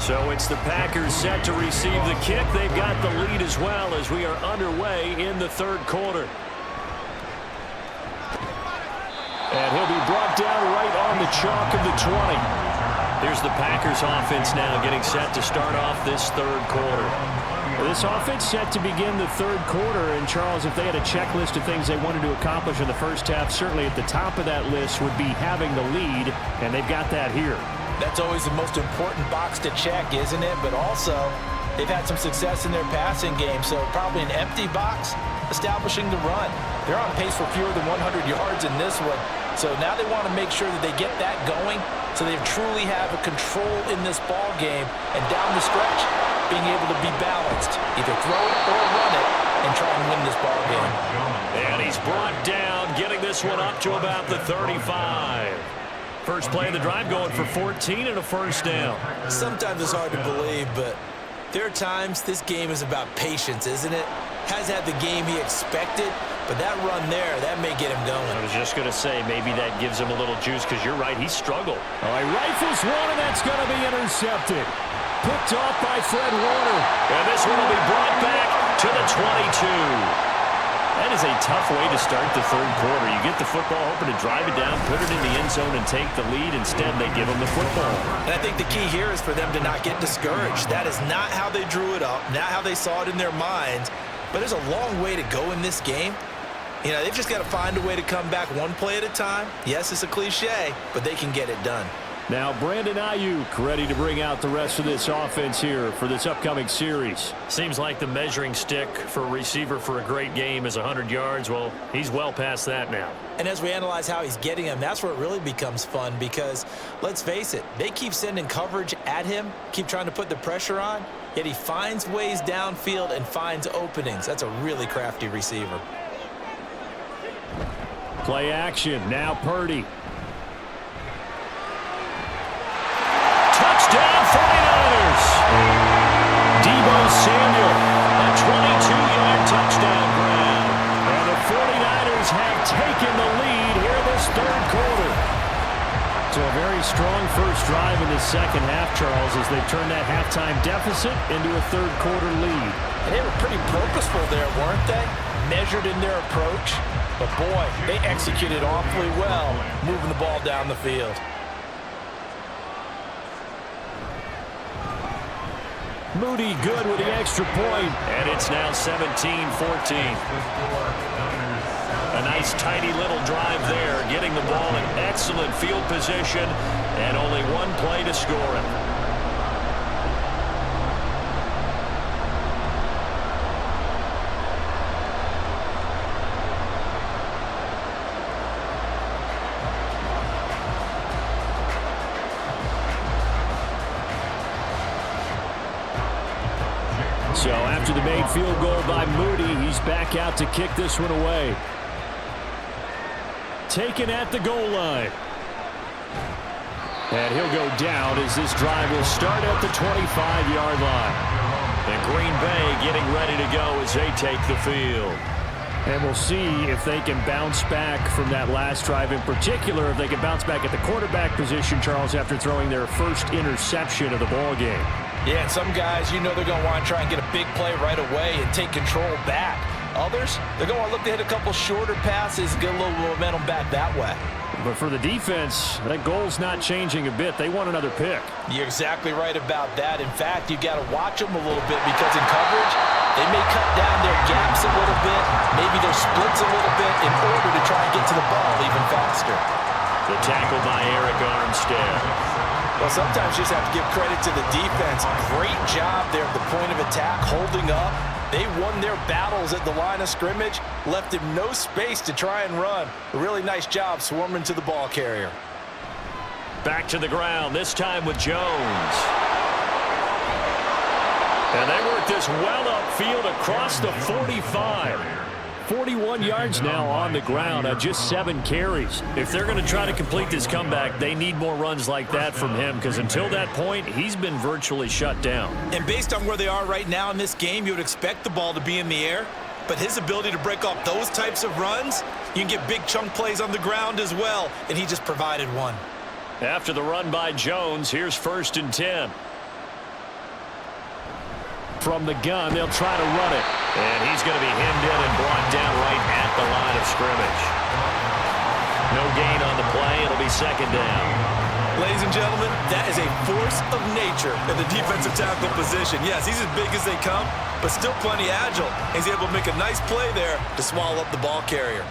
So it's the Packers set to receive the kick. They've got the lead as well as we are underway in the 3rd quarter. And he'll be brought down right on the chalk of the 20. Here's the Packers offense now getting set to start off this third quarter. This offense set to begin the third quarter, and Charles, if they had a checklist of things they wanted to accomplish in the first half, certainly at the top of that list would be having the lead, and they've got that here. That's always the most important box to check, isn't it? But also, they've had some success in their passing game, so probably an empty box establishing the run. They're on pace for fewer than 100 yards in this one, so now they want to make sure that they get that going so they truly have a control in this ball game, and down the stretch, being able to be balanced, either throw it or run it, and try and win this ball game. And he's brought down, getting this one up to about the 35. First play of the drive going for 14 and a first down. Sometimes it's hard to believe, but there are times this game is about patience, isn't it? Has had the game he expected, but that run there, that may get him going. I was just going to say, maybe that gives him a little juice, because you're right, he struggled. Oh, he rifles one, and that's going to be intercepted. Picked off by Fred Warner. And this one will be brought back to the 22. That is a tough way to start the third quarter. You get the football, hoping to drive it down, put it in the end zone, and take the lead. Instead, they give them the football. And I think the key here is for them to not get discouraged. That is not how they drew it up, not how they saw it in their minds. But there's a long way to go in this game. You know, they've just got to find a way to come back one play at a time. Yes, it's a cliche, but they can get it done. Now Brandon Ayuk ready to bring out the rest of this offense here for this upcoming series. Seems like the measuring stick for a receiver for a great game is 100 yards. Well, he's well past that now. And as we analyze how he's getting them, that's where it really becomes fun, because let's face it, they keep sending coverage at him, keep trying to put the pressure on, yet he finds ways downfield and finds openings. That's a really crafty receiver. Play action. Now Purdy. Touchdown 49ers. Deebo Samuel, a 22-yard touchdown grab. And the 49ers have taken the lead here this third quarter. So a very strong first drive in the second half, Charles, as they've turned that halftime deficit into a third quarter lead. And they were pretty purposeful there, weren't they? Measured in their approach. But boy, they executed awfully well, moving the ball down the field. Moody good with the extra point. And it's now 17-14. A nice tidy little drive there, getting the ball in excellent field position, and only one play to score it. So after the made field goal by Moody, he's back out to kick this one away. Taken at the goal line. And he'll go down as this drive will start at the 25-yard line. And Green Bay getting ready to go as they take the field. And we'll see if they can bounce back from that last drive, in particular, if they can bounce back at the quarterback position, Charles, after throwing their first interception of the ball game. Yeah, and some guys, you know they're going to want to try and get a big play right away and take control back. Others, they're going to look to hit a couple shorter passes and get a little momentum back that way. But for the defense, that goal's not changing a bit. They want another pick. You're exactly right about that. In fact, you got to watch them a little bit, because in coverage, they may cut down their gaps a little bit, maybe their splits a little bit, in order to try and get to the ball even faster. The tackle by Eric Armstead. Well, sometimes you just have to give credit to the defense. Great job there at the point of attack, holding up. They won their battles at the line of scrimmage, left him no space to try and run. A really nice job swarming to the ball carrier. Back to the ground, this time with Jones. And they work this well upfield across the 45. 41 yards now on the ground on just 7 carries. If they're going to try to complete this comeback, they need more runs like that from him, because until that point, he's been virtually shut down. And based on where they are right now in this game, you would expect the ball to be in the air. But his ability to break off those types of runs, you can get big chunk plays on the ground as well, and he just provided one. After the run by Jones, here's 1st and 10. From the gun, they'll try to run it. And he's going to be hemmed in and brought down right at the line of scrimmage. No gain on the play. It'll be 2nd down. Ladies and gentlemen, that is a force of nature in the defensive tackle position. Yes, he's as big as they come, but still plenty agile. He's able to make a nice play there to swallow up the ball carrier.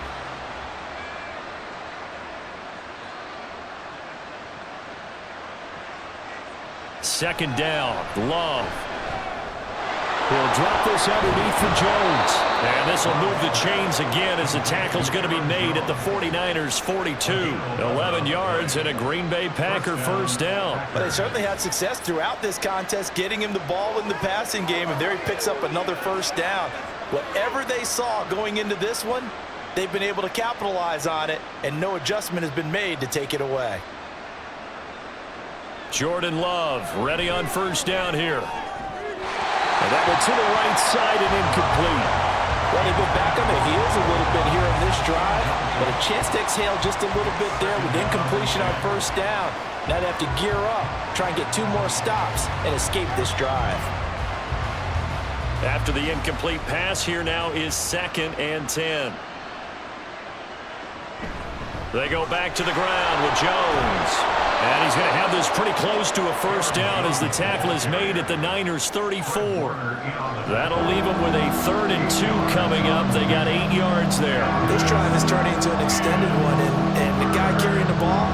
Second down, Love. He'll drop this underneath for Jones. And this will move the chains again as the tackle's going to be made at the 49ers' 42. 11 yards and a Green Bay Packer first down. But they certainly had success throughout this contest getting him the ball in the passing game, and there he picks up another first down. Whatever they saw going into this one, they've been able to capitalize on it, and no adjustment has been made to take it away. Jordan Love ready on first down here. And that one to the right side and incomplete. Well, they've been back on their heels a little bit here on this drive, but a chance to exhale just a little bit there with incompletion on first down. Now they have to gear up, try and get 2 more stops, and escape this drive. After the incomplete pass, here now is 2nd and 10. They go back to the ground with Jones. And he's going to have this pretty close to a first down as the tackle is made at the Niners' 34. That'll leave them with a 3rd and 2 coming up. They got 8 yards there. This drive is turning into an extended one, and the guy carrying the ball,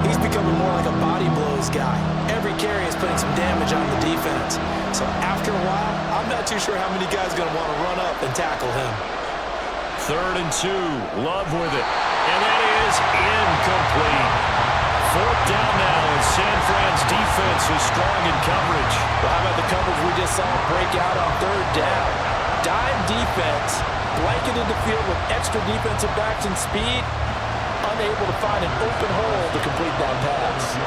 he's becoming more like a body blows guy. Every carry is putting some damage on the defense. So after a while, I'm not too sure how many guys are going to want to run up and tackle him. 3rd and 2, Love with it. And that is incomplete. 4th down now, and San Fran's defense is strong in coverage. Well, how about the coverage we just saw break out on 3rd down? Dime defense, blanketed the field with extra defensive backs and speed, unable to find an open hole to complete that pass.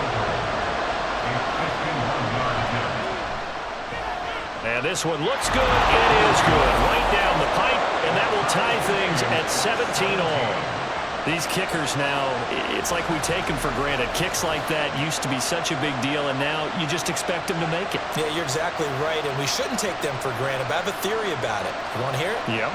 And this one looks good. It is good. Right down the pipe, and that will tie things at 17 all. These kickers now, it's like we take them for granted. Kicks like that used to be such a big deal, and now you just expect them to make it. Yeah, you're exactly right, and we shouldn't take them for granted, but I have a theory about it. You want to hear it? Yeah.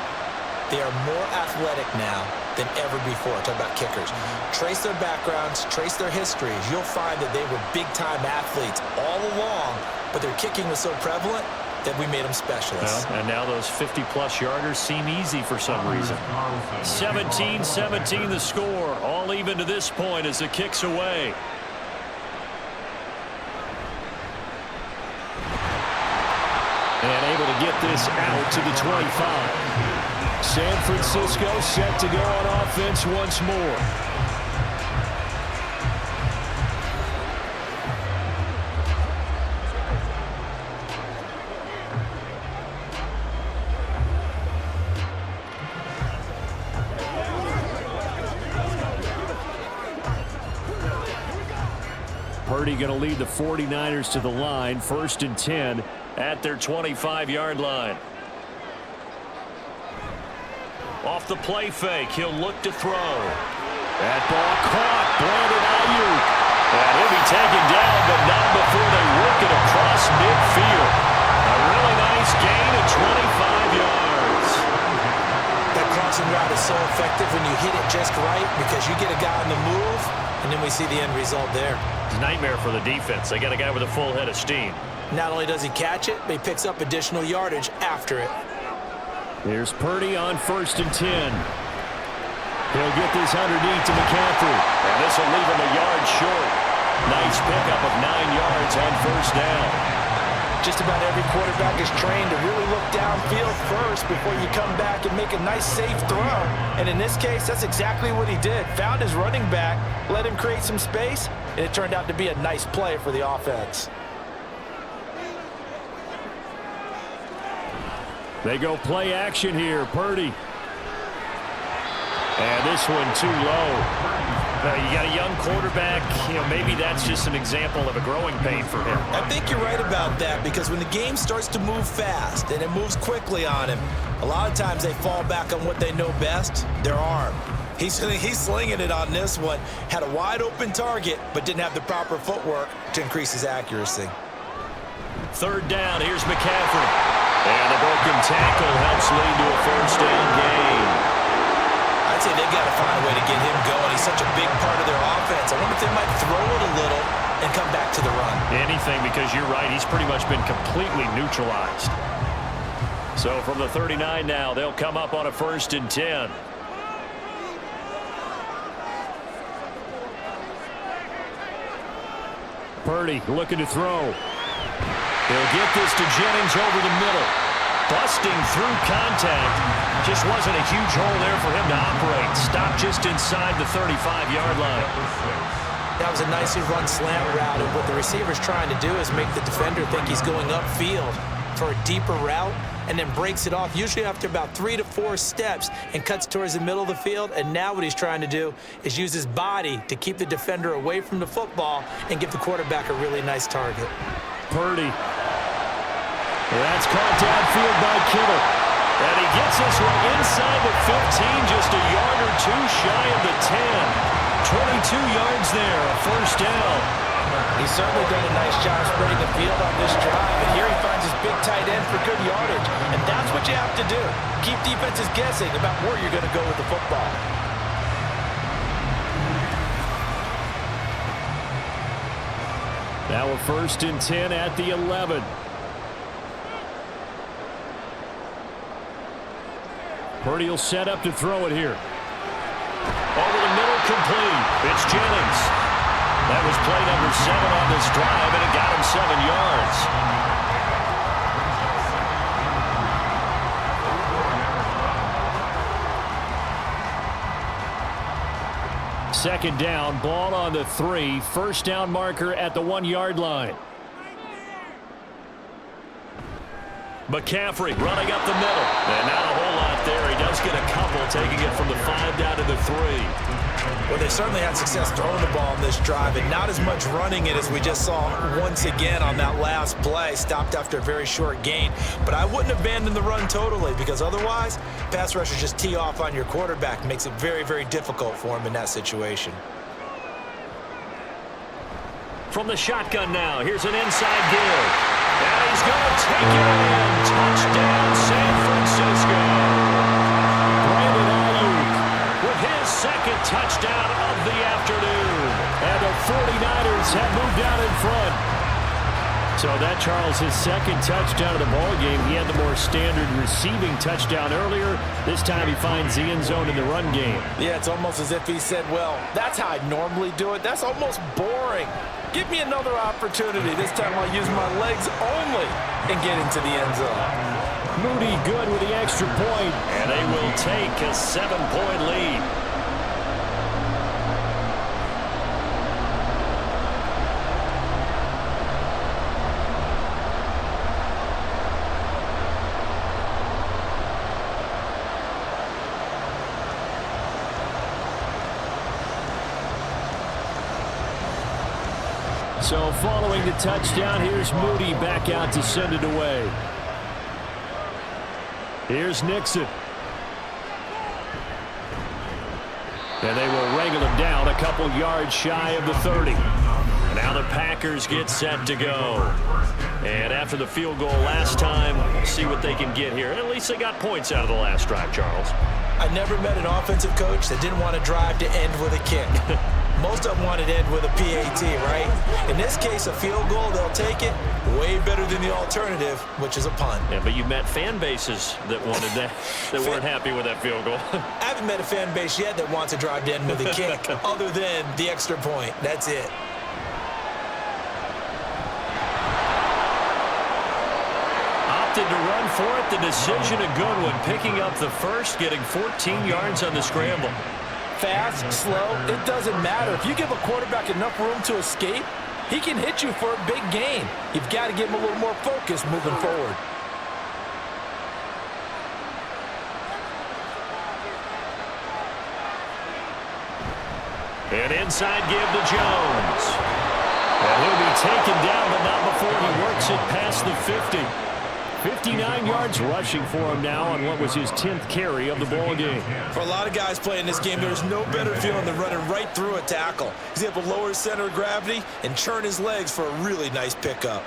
They are more athletic now than ever before. Talk about kickers. Trace their backgrounds, trace their histories. You'll find that they were big-time athletes all along, but their kicking was so prevalent that we made them specialists. Well, and now those 50-plus yarders seem easy for some reason. 17-17 the score. All even to this point as the kick's away. And able to get this out to the 25. San Francisco set to go on offense once more. Purdy going to lead the 49ers to the line. 1st and 10 at their 25-yard line. Off the play fake, he'll look to throw. That ball caught. Brandon Ayuk. And he'll be taken down, but not before they work it across midfield. A really nice gain of 25 yards. That crossing route is so effective when you hit it just right because you get a guy on the move, and then we see the end result there. It's a nightmare for the defense. They got a guy with a full head of steam. Not only does he catch it, but he picks up additional yardage after it. Here's Purdy on 1st and 10. He'll get this underneath to McCaffrey. And this will leave him a yard short. Nice pickup of 9 yards on 1st down. Just about every quarterback is trained to really look downfield first before you come back and make a nice, safe throw. And in this case, that's exactly what he did. Found his running back, let him create some space, and it turned out to be a nice play for the offense. They go play action here. Purdy. And this one too low. You got a young quarterback. Maybe that's just an example of a growing pain for him. I think you're right about that because when the game starts to move fast and it moves quickly on him, a lot of times they fall back on what they know best, their arm. He's slinging it on this one. Had a wide open target, but didn't have the proper footwork to increase his accuracy. 3rd down. Here's McCaffrey. And the broken tackle helps lead to a 1st down gain. I I'd say they've got to find a way to get him going. He's such a big part of their offense. I wonder if they might throw it a little and come back to the run. Anything, because you're right. He's pretty much been completely neutralized. So from the 39 now, they'll come up on a 1st and 10. Purdy looking to throw. He'll get this to Jennings over the middle. Busting through contact. Just wasn't a huge hole there for him to operate. Stopped just inside the 35-yard line. That was a nicely run slant route, and what the receiver's trying to do is make the defender think he's going upfield for a deeper route, and then breaks it off, usually after about 3 to 4 steps, and cuts towards the middle of the field. And now what he's trying to do is use his body to keep the defender away from the football and give the quarterback a really nice target. Purdy. That's caught downfield by Kittle. And he gets this one inside the 15, just a yard or two shy of the 10. 22 yards there, a 1st down. He's certainly done a nice job spreading the field on this drive, and here he finds his big tight end for good yardage. And that's what you have to do. Keep defenses guessing about where you're going to go with the football. Now a 1st and 10 at the 11. Purdy will set up to throw it here. Over the middle, complete. It's Jennings. That was play number 7 on this drive, and it got him 7 yards. Second down, ball on the 3. 1st down marker at the 1-yard line. McCaffrey running up the middle. And not a whole lot there. He does get a couple, taking it from the 5 down to the 3. Well, they certainly had success throwing the ball on this drive, and not as much running it as we just saw once again on that last play. Stopped after a very short gain. But I wouldn't abandon the run totally, because otherwise, pass rushers just tee off on your quarterback. Makes it very, very difficult for him in that situation. From the shotgun now, here's an inside give. And he's going to take it in. Touchdown, San Francisco. Brandon Ayuk with his 2nd touchdown of the afternoon. And the 49ers have moved out in front. So that, Charles, his 2nd touchdown of the ball game. He had the more standard receiving touchdown earlier. This time he finds the end zone in the run game. Yeah, it's almost as if he said, well, that's how I normally do it. That's almost boring. Give me another opportunity. This time I'll use my legs only and get into the end zone. Moody good with the extra point. And they will take a 7-point lead. So following the touchdown, here's Moody back out to send it away. Here's Nixon. And they will wrangle him down a couple yards shy of the 30. Now the Packers get set to go. And after the field goal last time, see what they can get here. At least they got points out of the last drive, Charles. I never met an offensive coach that didn't want to drive to end with a kick. Most of them wanted to end with a PAT, right? In this case, a field goal, they'll take it. Way better than the alternative, which is a punt. Yeah, but you met fan bases that wanted that, that weren't happy with that field goal. I haven't met a fan base yet that wants to drive to end with a kick, other than the extra point. That's it. Opted to run for it. The decision, a good one. Picking up the first, getting 14 yards on the scramble. Fast, slow, it doesn't matter. If you give a quarterback enough room to escape, he can hit you for a big gain. You've got to give him a little more focus moving forward. An inside give to Jones. And he'll be taken down, but not before he works it past the 50. 59 yards rushing for him now on what was his 10th carry of the ball game. For a lot of guys playing this game, there's no better feeling than running right through a tackle. He's able to lower his center of gravity and churn his legs for a really nice pickup.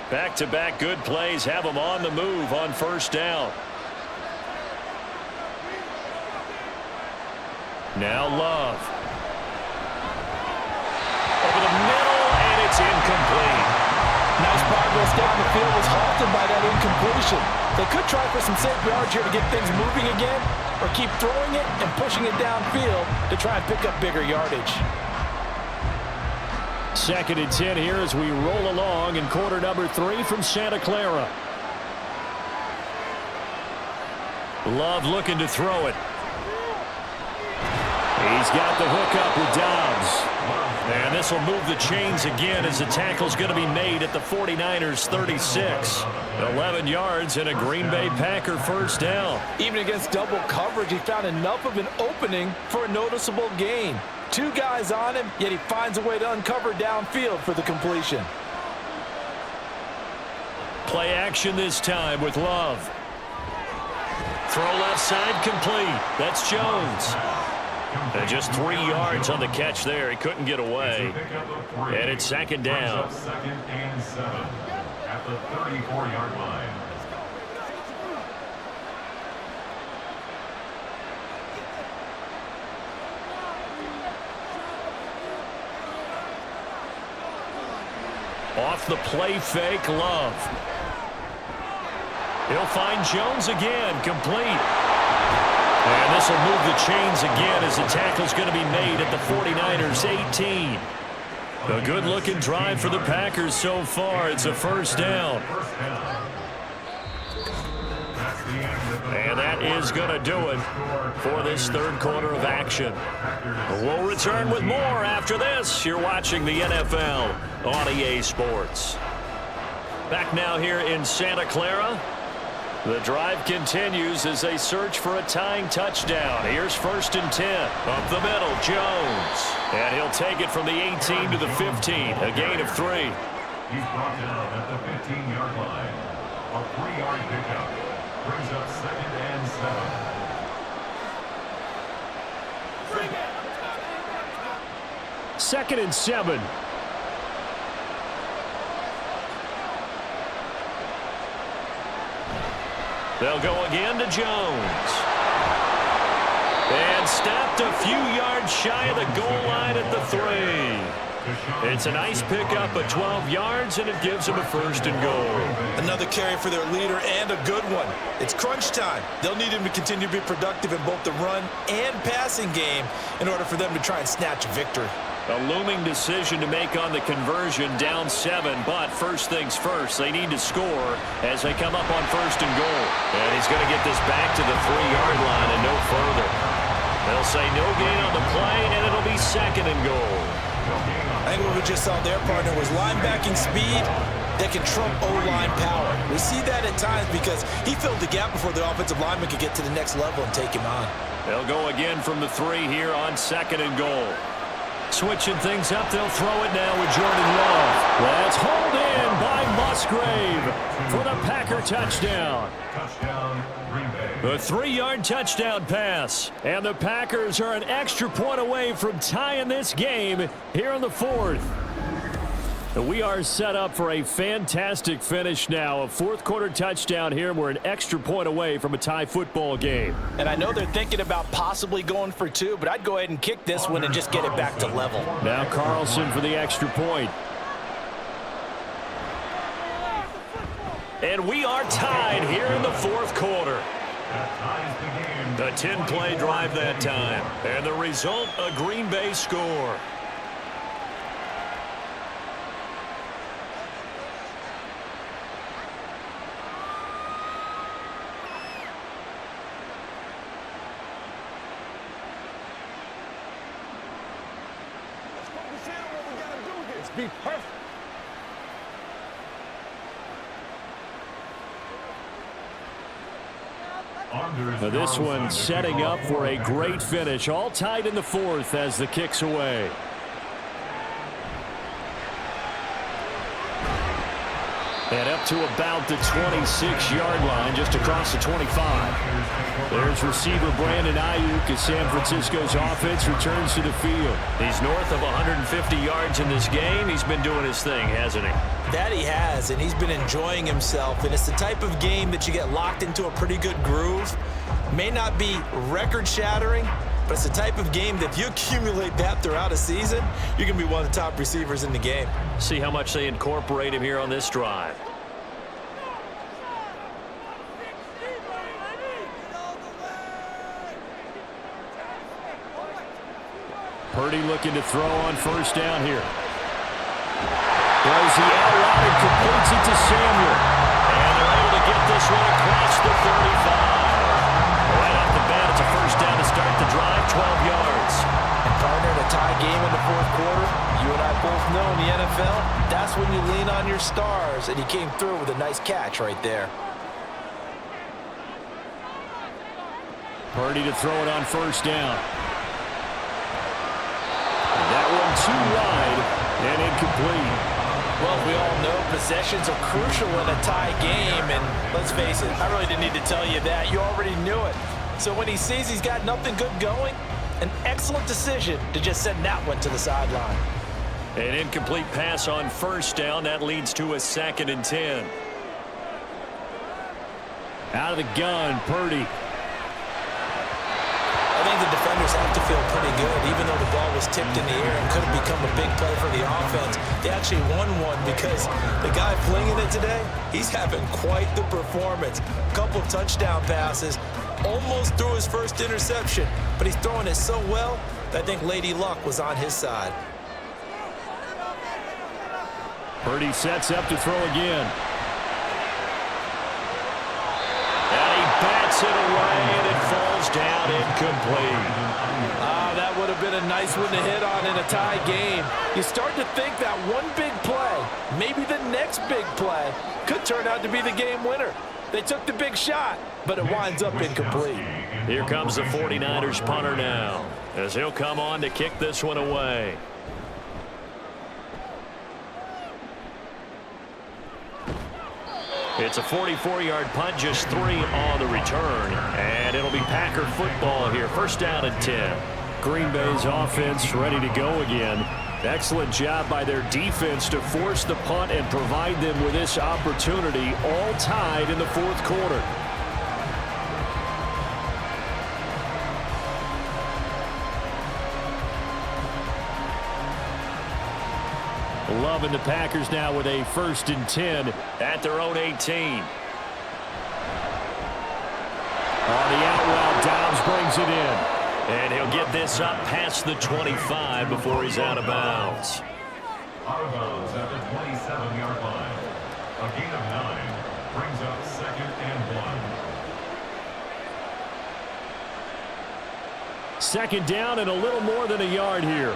Back-to-back good plays have him on the move on 1st down. Now Love. Over the middle, and it's incomplete. Nice progress down the field was halted by that incompletion. They could try for some safe yards here to get things moving again, or keep throwing it and pushing it downfield to try and pick up bigger yardage. 2nd and 10 here as we roll along in quarter number 3 from Santa Clara. Love looking to throw it. He's got the hook up with Dobbs. And this will move the chains again as the tackle's going to be made at the 49ers 36. 11 yards and a Green Bay Packer first down. Even against double coverage, he found enough of an opening for a noticeable gain. 2 guys on him, yet he finds a way to uncover downfield for the completion. Play action this time with Love. Throw left side complete. That's Jones. And just 3 yards on the catch there. He couldn't get away. And it's 2nd down. 2nd and 7 at the 34-yard line. Off the play fake, Love. He'll find Jones again, complete. And this will move the chains again as the tackle's going to be made at the 49ers 18. A good-looking drive for the Packers so far. It's a first down. And that is going to do it for this 3rd quarter of action. We'll return with more after this. You're watching the NFL on EA Sports. Back now here in Santa Clara. The drive continues as they search for a tying touchdown. Here's 1st and 10. Up the middle, Jones. And he'll take it from the 18 to the 15. A gain of 3. He's brought down at the 15-yard line. A 3-yard pickup brings up 2nd and 7. 2nd and 7. They'll go again to Jones. And stopped a few yards shy of the goal line at the 3. It's a nice pickup of 12 yards, and it gives them a 1st and goal. Another carry for their leader, and a good one. It's crunch time. They'll need him to continue to be productive in both the run and passing game in order for them to try and snatch a victory. A looming decision to make on the conversion, down 7, but first things first, they need to score as they come up on 1st and goal. And he's going to get this back to the 3-yard line and no further. They'll say no gain on the play, and it'll be 2nd and goal. I think what we just saw their partner was linebacking speed that can trump O-line power. We see that at times because he filled the gap before the offensive lineman could get to the next level and take him on. They'll go again from the 3 here on 2nd and goal. Switching things up, they'll throw it now with Jordan Love. That's hauled in by Musgrave for the Packer touchdown. Touchdown, Green Bay. The 3-yard touchdown pass. And the Packers are an extra point away from tying this game here in the 4th. We are set up for a fantastic finish now. A 4th quarter touchdown here. We're an extra point away from a tie football game. And I know they're thinking about possibly going for 2, but I'd go ahead and kick this one and just get it back to level. Now Carlson for the extra point. And we are tied here in the 4th quarter. A 10-play drive that time. And the result, a Green Bay score. Be perfect. Now this one setting up for a great finish. All tied in the 4th as the kick's away. And up to about the 26-yard line, just across the 25. There's receiver Brandon Ayuk as San Francisco's offense returns to the field. He's north of 150 yards in this game. He's been doing his thing, hasn't he? That he has, and he's been enjoying himself. And it's the type of game that you get locked into a pretty good groove. May not be record-shattering, But it's the type of game that if you accumulate that throughout a season, you're going to be one of the top receivers in the game. See how much they incorporate him here on this drive. Purdy looking to throw on first down here. Throws the out route and completes it to Samuel. And they're able to get this one across the 35. Right off the bat, it's a first down to start the drive, 12 yards. And partner, in a tie game in the fourth quarter, you and I both know in the NFL, that's when you lean on your stars, and he came through with a nice catch right there. Purdy to throw it on first down. That one too wide and incomplete. Well, we all know possessions are crucial in a tie game, and let's face it, I really didn't need to tell you that. You already knew it. So when he sees he's got nothing good going, an excellent decision to just send that one to the sideline. An incomplete pass on first down. That leads to a 2nd and 10. Out of the gun, Purdy. I think the defenders have to feel pretty good, even though the ball was tipped in the air and could have become a big play for the offense. They actually won one because the guy flinging it today, he's having quite the performance. A couple of touchdown passes, almost threw his first interception, but he's throwing it so well that I think Lady Luck was on his side. Purdy sets up to throw again. And he bats it away, and it falls down incomplete. That would have been a nice one to hit on in a tie game. You start to think that one big play, maybe the next big play, could turn out to be the game winner. They took the big shot, but it winds up incomplete. Here comes the 49ers punter now, as he'll come on to kick this one away. It's a 44-yard punt, just 3 on the return. And it'll be Packer football here. First down and 10. Green Bay's offense ready to go again. Excellent job by their defense to force the punt and provide them with this opportunity, all tied in the fourth quarter. Loving the Packers now with a 1st and 10 at their own 18. On the out route, Dobbs brings it in. And he'll get this up past the 25 before he's out of bounds. Out of bounds at the 27-yard line. A gain of 9 brings up 2nd and 1. 2nd down and a little more than a yard here.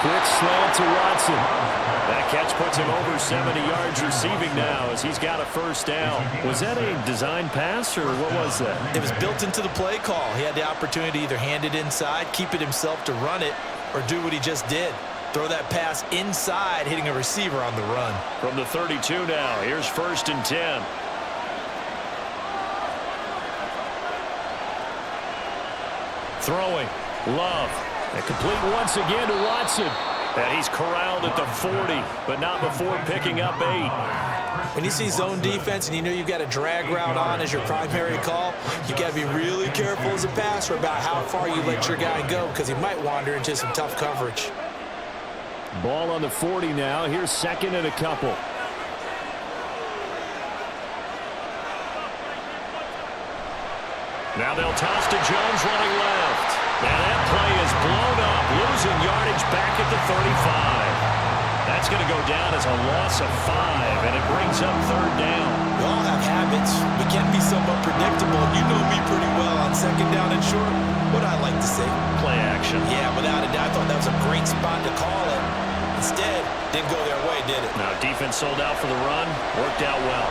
Quick slant to Watson. That catch puts him over 70 yards receiving now as he's got a first down. Was that a design pass, or what was that? It was built into the play call. He had the opportunity to either hand it inside, keep it himself to run it, or do what he just did. Throw that pass inside, hitting a receiver on the run. From the 32 now, here's 1st and 10. Throwing, Love. And complete once again to Watson. And he's corralled at the 40, but not before picking up 8. When you see zone defense and you know you've got a drag route on as your primary call, you've got to be really careful as a passer about how far you let your guy go because he might wander into some tough coverage. Ball on the 40 now. Here's 2nd and a couple. Now they'll toss to Jones running left. Now that play is blown up, losing yardage back at the 35. That's going to go down as a loss of 5, and it brings up 3rd down. We all have habits. We can be somewhat predictable. You know me pretty well on 2nd down and short. What I like to see. Play action. Yeah, without a doubt. I thought that was a great spot to call it. Instead, didn't go their way, did it? Now defense sold out for the run. Worked out well.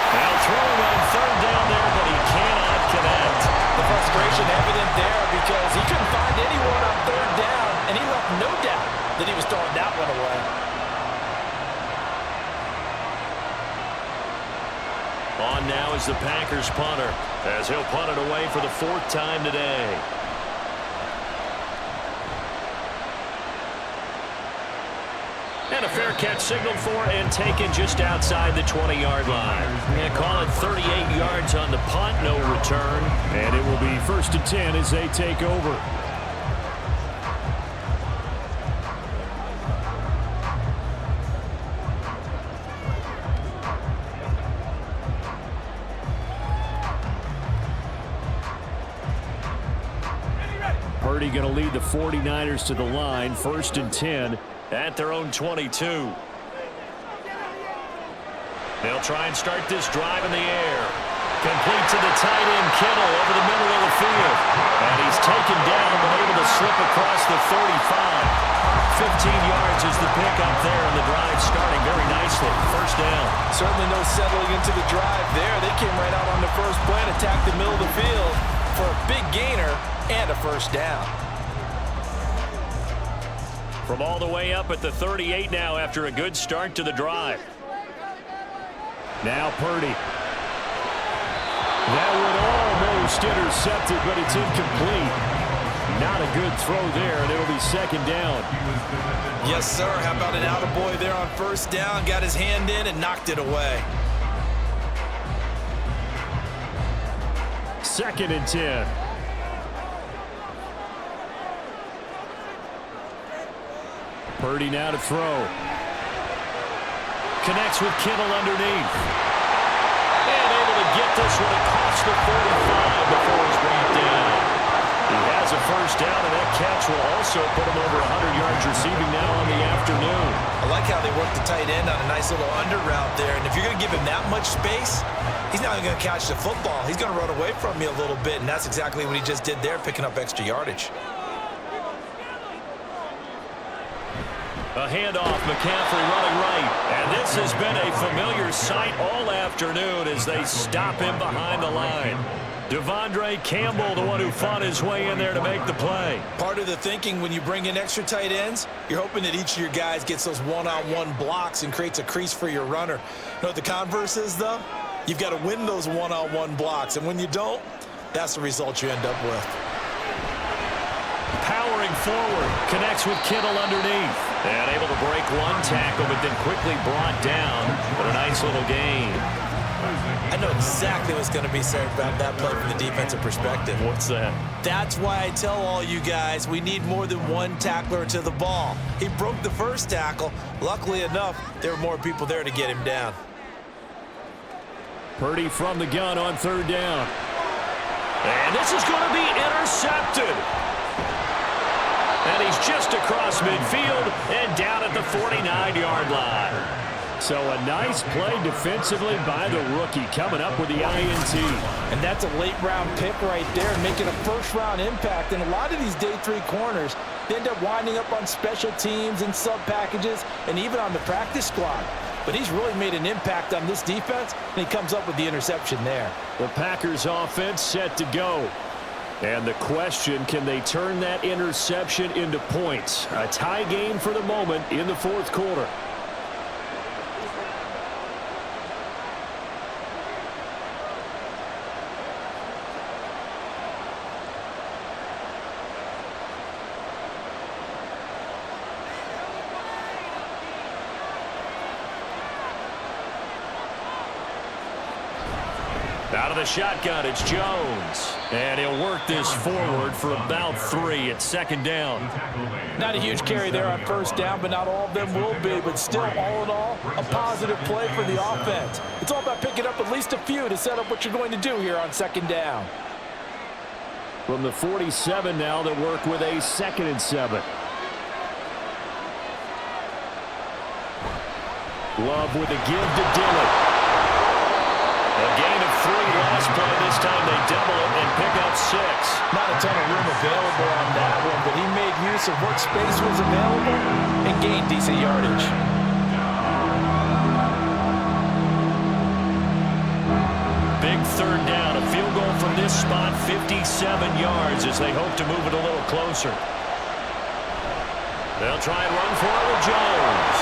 Now throwing on 3rd down there, but he cannot connect. The frustration evident there because he couldn't find anyone on 3rd down, and he left no doubt that he was throwing that one away. On now is the Packers punter, as he'll punt it away for the 4th time today. And a fair catch signaled for and taken just outside the 20-yard line. And call it 38 yards on the punt, no return. And it will be 1st and 10 as they take over. Purdy going to lead the 49ers to the line, 1st and 10. At their own 22. They'll try and start this drive in the air. Complete to the tight end, Kittle, over the middle of the field. And he's taken down, but able to slip across the 35. 15 yards is the pickup there, and the drive starting very nicely. 1st down. Certainly no settling into the drive there. They came right out on the first play and attacked the middle of the field for a big gainer and a 1st down. From all the way up at the 38 now after a good start to the drive. Now Purdy. That would almost intercept it, but it's incomplete. Not a good throw there, and it'll be 2nd down. Yes, sir. How about an attaboy there on 1st down? Got his hand in and knocked it away. 2nd and 10. Purdy now to throw. Connects with Kittle underneath. And able to get this one across the 45 before he's brought down. He has a 1st down, and that catch will also put him over 100 yards receiving now on the afternoon. I like how they worked the tight end on a nice little under route there. And if you're going to give him that much space, he's not even going to catch the football. He's going to run away from you a little bit, and that's exactly what he just did there, picking up extra yardage. A handoff, McCaffrey running right. And this has been a familiar sight all afternoon as they stop him behind the line. Devondre Campbell, the one who fought his way in there to make the play. Part of the thinking when you bring in extra tight ends, you're hoping that each of your guys gets those one-on-one blocks and creates a crease for your runner. You know what the converse is, though? You've got to win those one-on-one blocks, and when you don't, that's the result you end up with. Powering forward, connects with Kittle underneath. And able to break one tackle, but then quickly brought down. But a nice little gain. I know exactly what's going to be said about that play from the defensive perspective. What's that? That's why I tell all you guys we need more than one tackler to the ball. He broke the first tackle. Luckily enough, there were more people there to get him down. Purdy from the gun on 3rd down. And this is going to be intercepted. And he's just across midfield and down at the 49-yard line. So a nice play defensively by the rookie coming up with the INT. And that's a late-round pick right there, making a first-round impact. And a lot of these day 3 corners, they end up winding up on special teams and sub-packages and even on the practice squad. But he's really made an impact on this defense, and he comes up with the interception there. The Packers offense set to go. And the question, can they turn that interception into points? A tie game for the moment in the 4th quarter. Out of the shotgun, it's Jones. And he'll work this forward for about 3 at 2nd down. Not a huge carry there on 1st down, but not all of them will be. But still, all in all, a positive play for the offense. It's all about picking up at least a few to set up what you're going to do here on 2nd down. From the 47 now, they work with a 2nd and 7. Love with a give to Dillon. A gain of 3 last play. This time they double it and pick up 6. Not a ton of room available on that one, but he made use of what space was available and gained decent yardage. Big 3rd down. A field goal from this spot, 57 yards as they hope to move it a little closer. They'll try and run for it with Jones.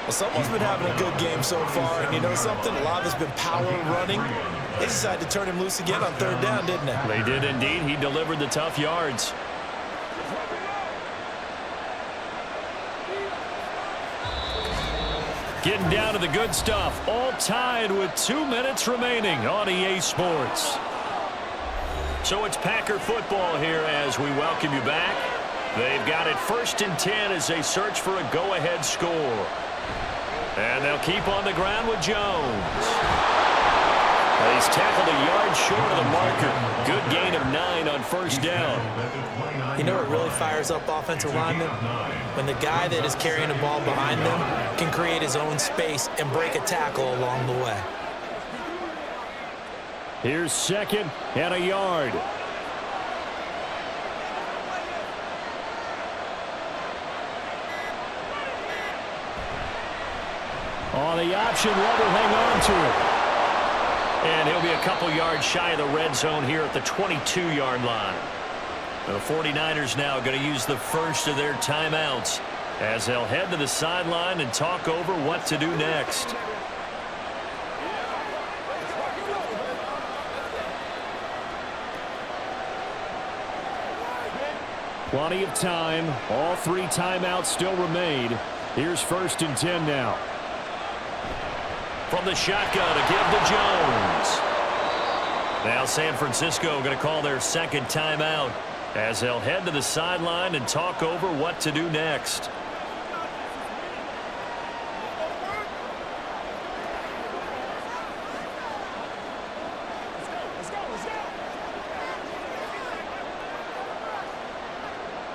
Well, someone's been having a good game so far, and you know something? A lot of it's been power running. They decided to turn him loose again on 3rd down, didn't they? They did indeed. He delivered the tough yards. Getting down to the good stuff. All tied with 2 minutes remaining on EA Sports. So it's Packer football here as we welcome you back. They've got it 1st and 10 as they search for a go-ahead score. And they'll keep on the ground with Jones. He's tackled a yard short of the marker. Good gain of 9 on 1st down. You know what really fires up offensive linemen? When the guy that is carrying the ball behind them can create his own space and break a tackle along the way. Here's 2nd and a yard. On the option, Love will hang on to it. And he'll be a couple yards shy of the red zone here at the 22-yard line. The 49ers now going to use the first of their timeouts as they'll head to the sideline and talk over what to do next. Plenty of time. All 3 timeouts still remain. Here's 1st and 10 now. From the shotgun to give to Jones. Now San Francisco going to call their 2nd timeout as they'll head to the sideline and talk over what to do next.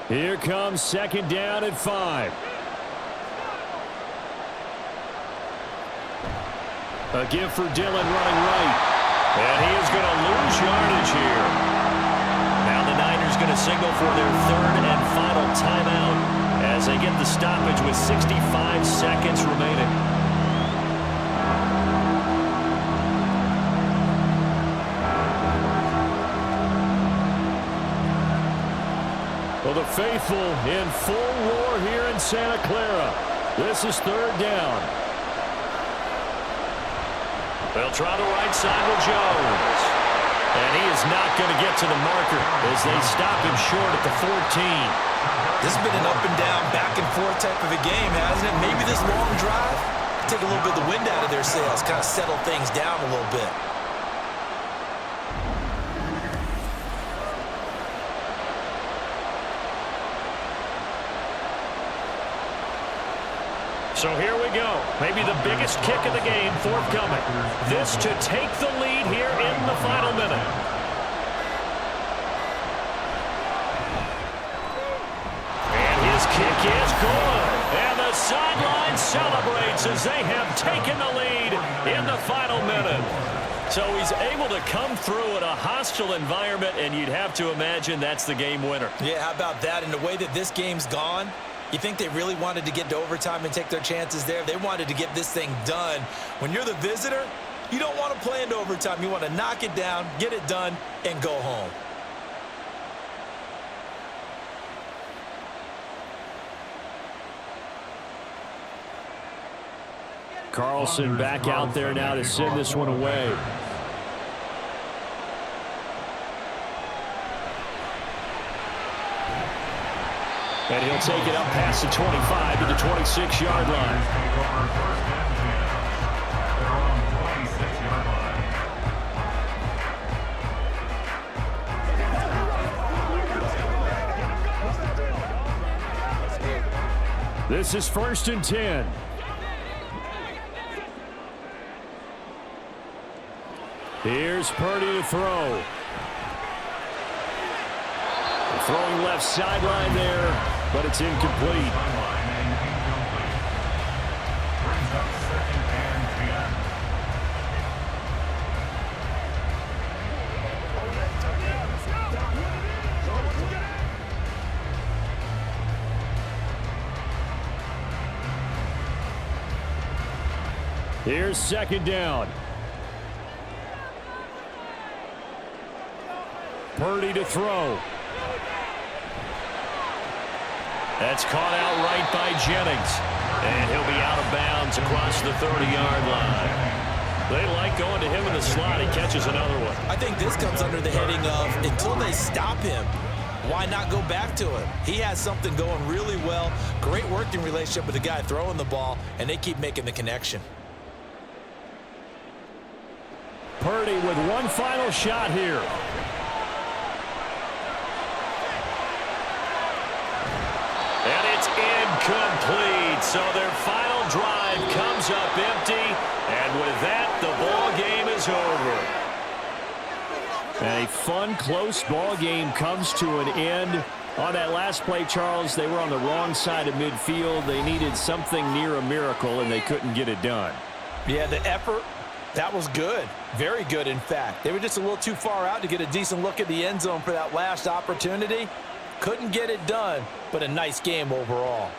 Here comes 2nd down and 5. A give for Dillon running right. And he is going to lose yardage here. Now the Niners going to signal for their 3rd and final timeout as they get the stoppage with 65 seconds remaining. Well, the faithful in full roar here in Santa Clara. This is 3rd down. They'll try the right side with Jones. And he is not going to get to the marker as they stop him short at the 14. This has been an up and down, back and forth type of a game, hasn't it? Maybe this long drive take a little bit of the wind out of their sails, kind of settle things down a little bit. So here we go. Maybe the biggest kick of the game forthcoming. This to take the lead here in the final minute. And his kick is good. And the sideline celebrates as they have taken the lead in the final minute. So he's able to come through in a hostile environment, and you'd have to imagine that's the game winner. Yeah, how about that? And the way that this game's gone, you think they really wanted to get to overtime and take their chances there? They wanted to get this thing done. When you're the visitor, you don't want to play into overtime. You want to knock it down, get it done, and go home. Carlson back out there now to send this one away. And he'll take it up past the 25 to the 26-yard line. This is 1st and 10. Here's Purdy to throw. Throwing left sideline there, but it's incomplete. Here's 2nd down. Purdy to throw. That's caught out right by Jennings. And he'll be out of bounds across the 30-yard line. They like going to him in the slot. He catches another one. I think this comes under the heading of until they stop him, why not go back to him? He has something going really well. Great working relationship with the guy throwing the ball, and they keep making the connection. Purdy with one final shot here. And it's incomplete. So their final drive comes up empty. And with that, the ball game is over. A fun, close ball game comes to an end. On that last play, Charles, they were on the wrong side of midfield. They needed something near a miracle, and they couldn't get it done. Yeah, the effort, that was good. Very good, in fact. They were just a little too far out to get a decent look at the end zone for that last opportunity. Couldn't get it done, but a nice game overall.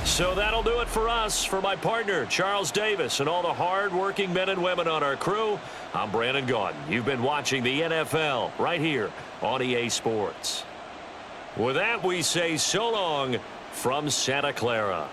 So that'll do it for us. For my partner, Charles Davis, and all the hard-working men and women on our crew, I'm Brandon Gaudin. You've been watching the NFL right here on EA Sports. With that, we say so long from Santa Clara.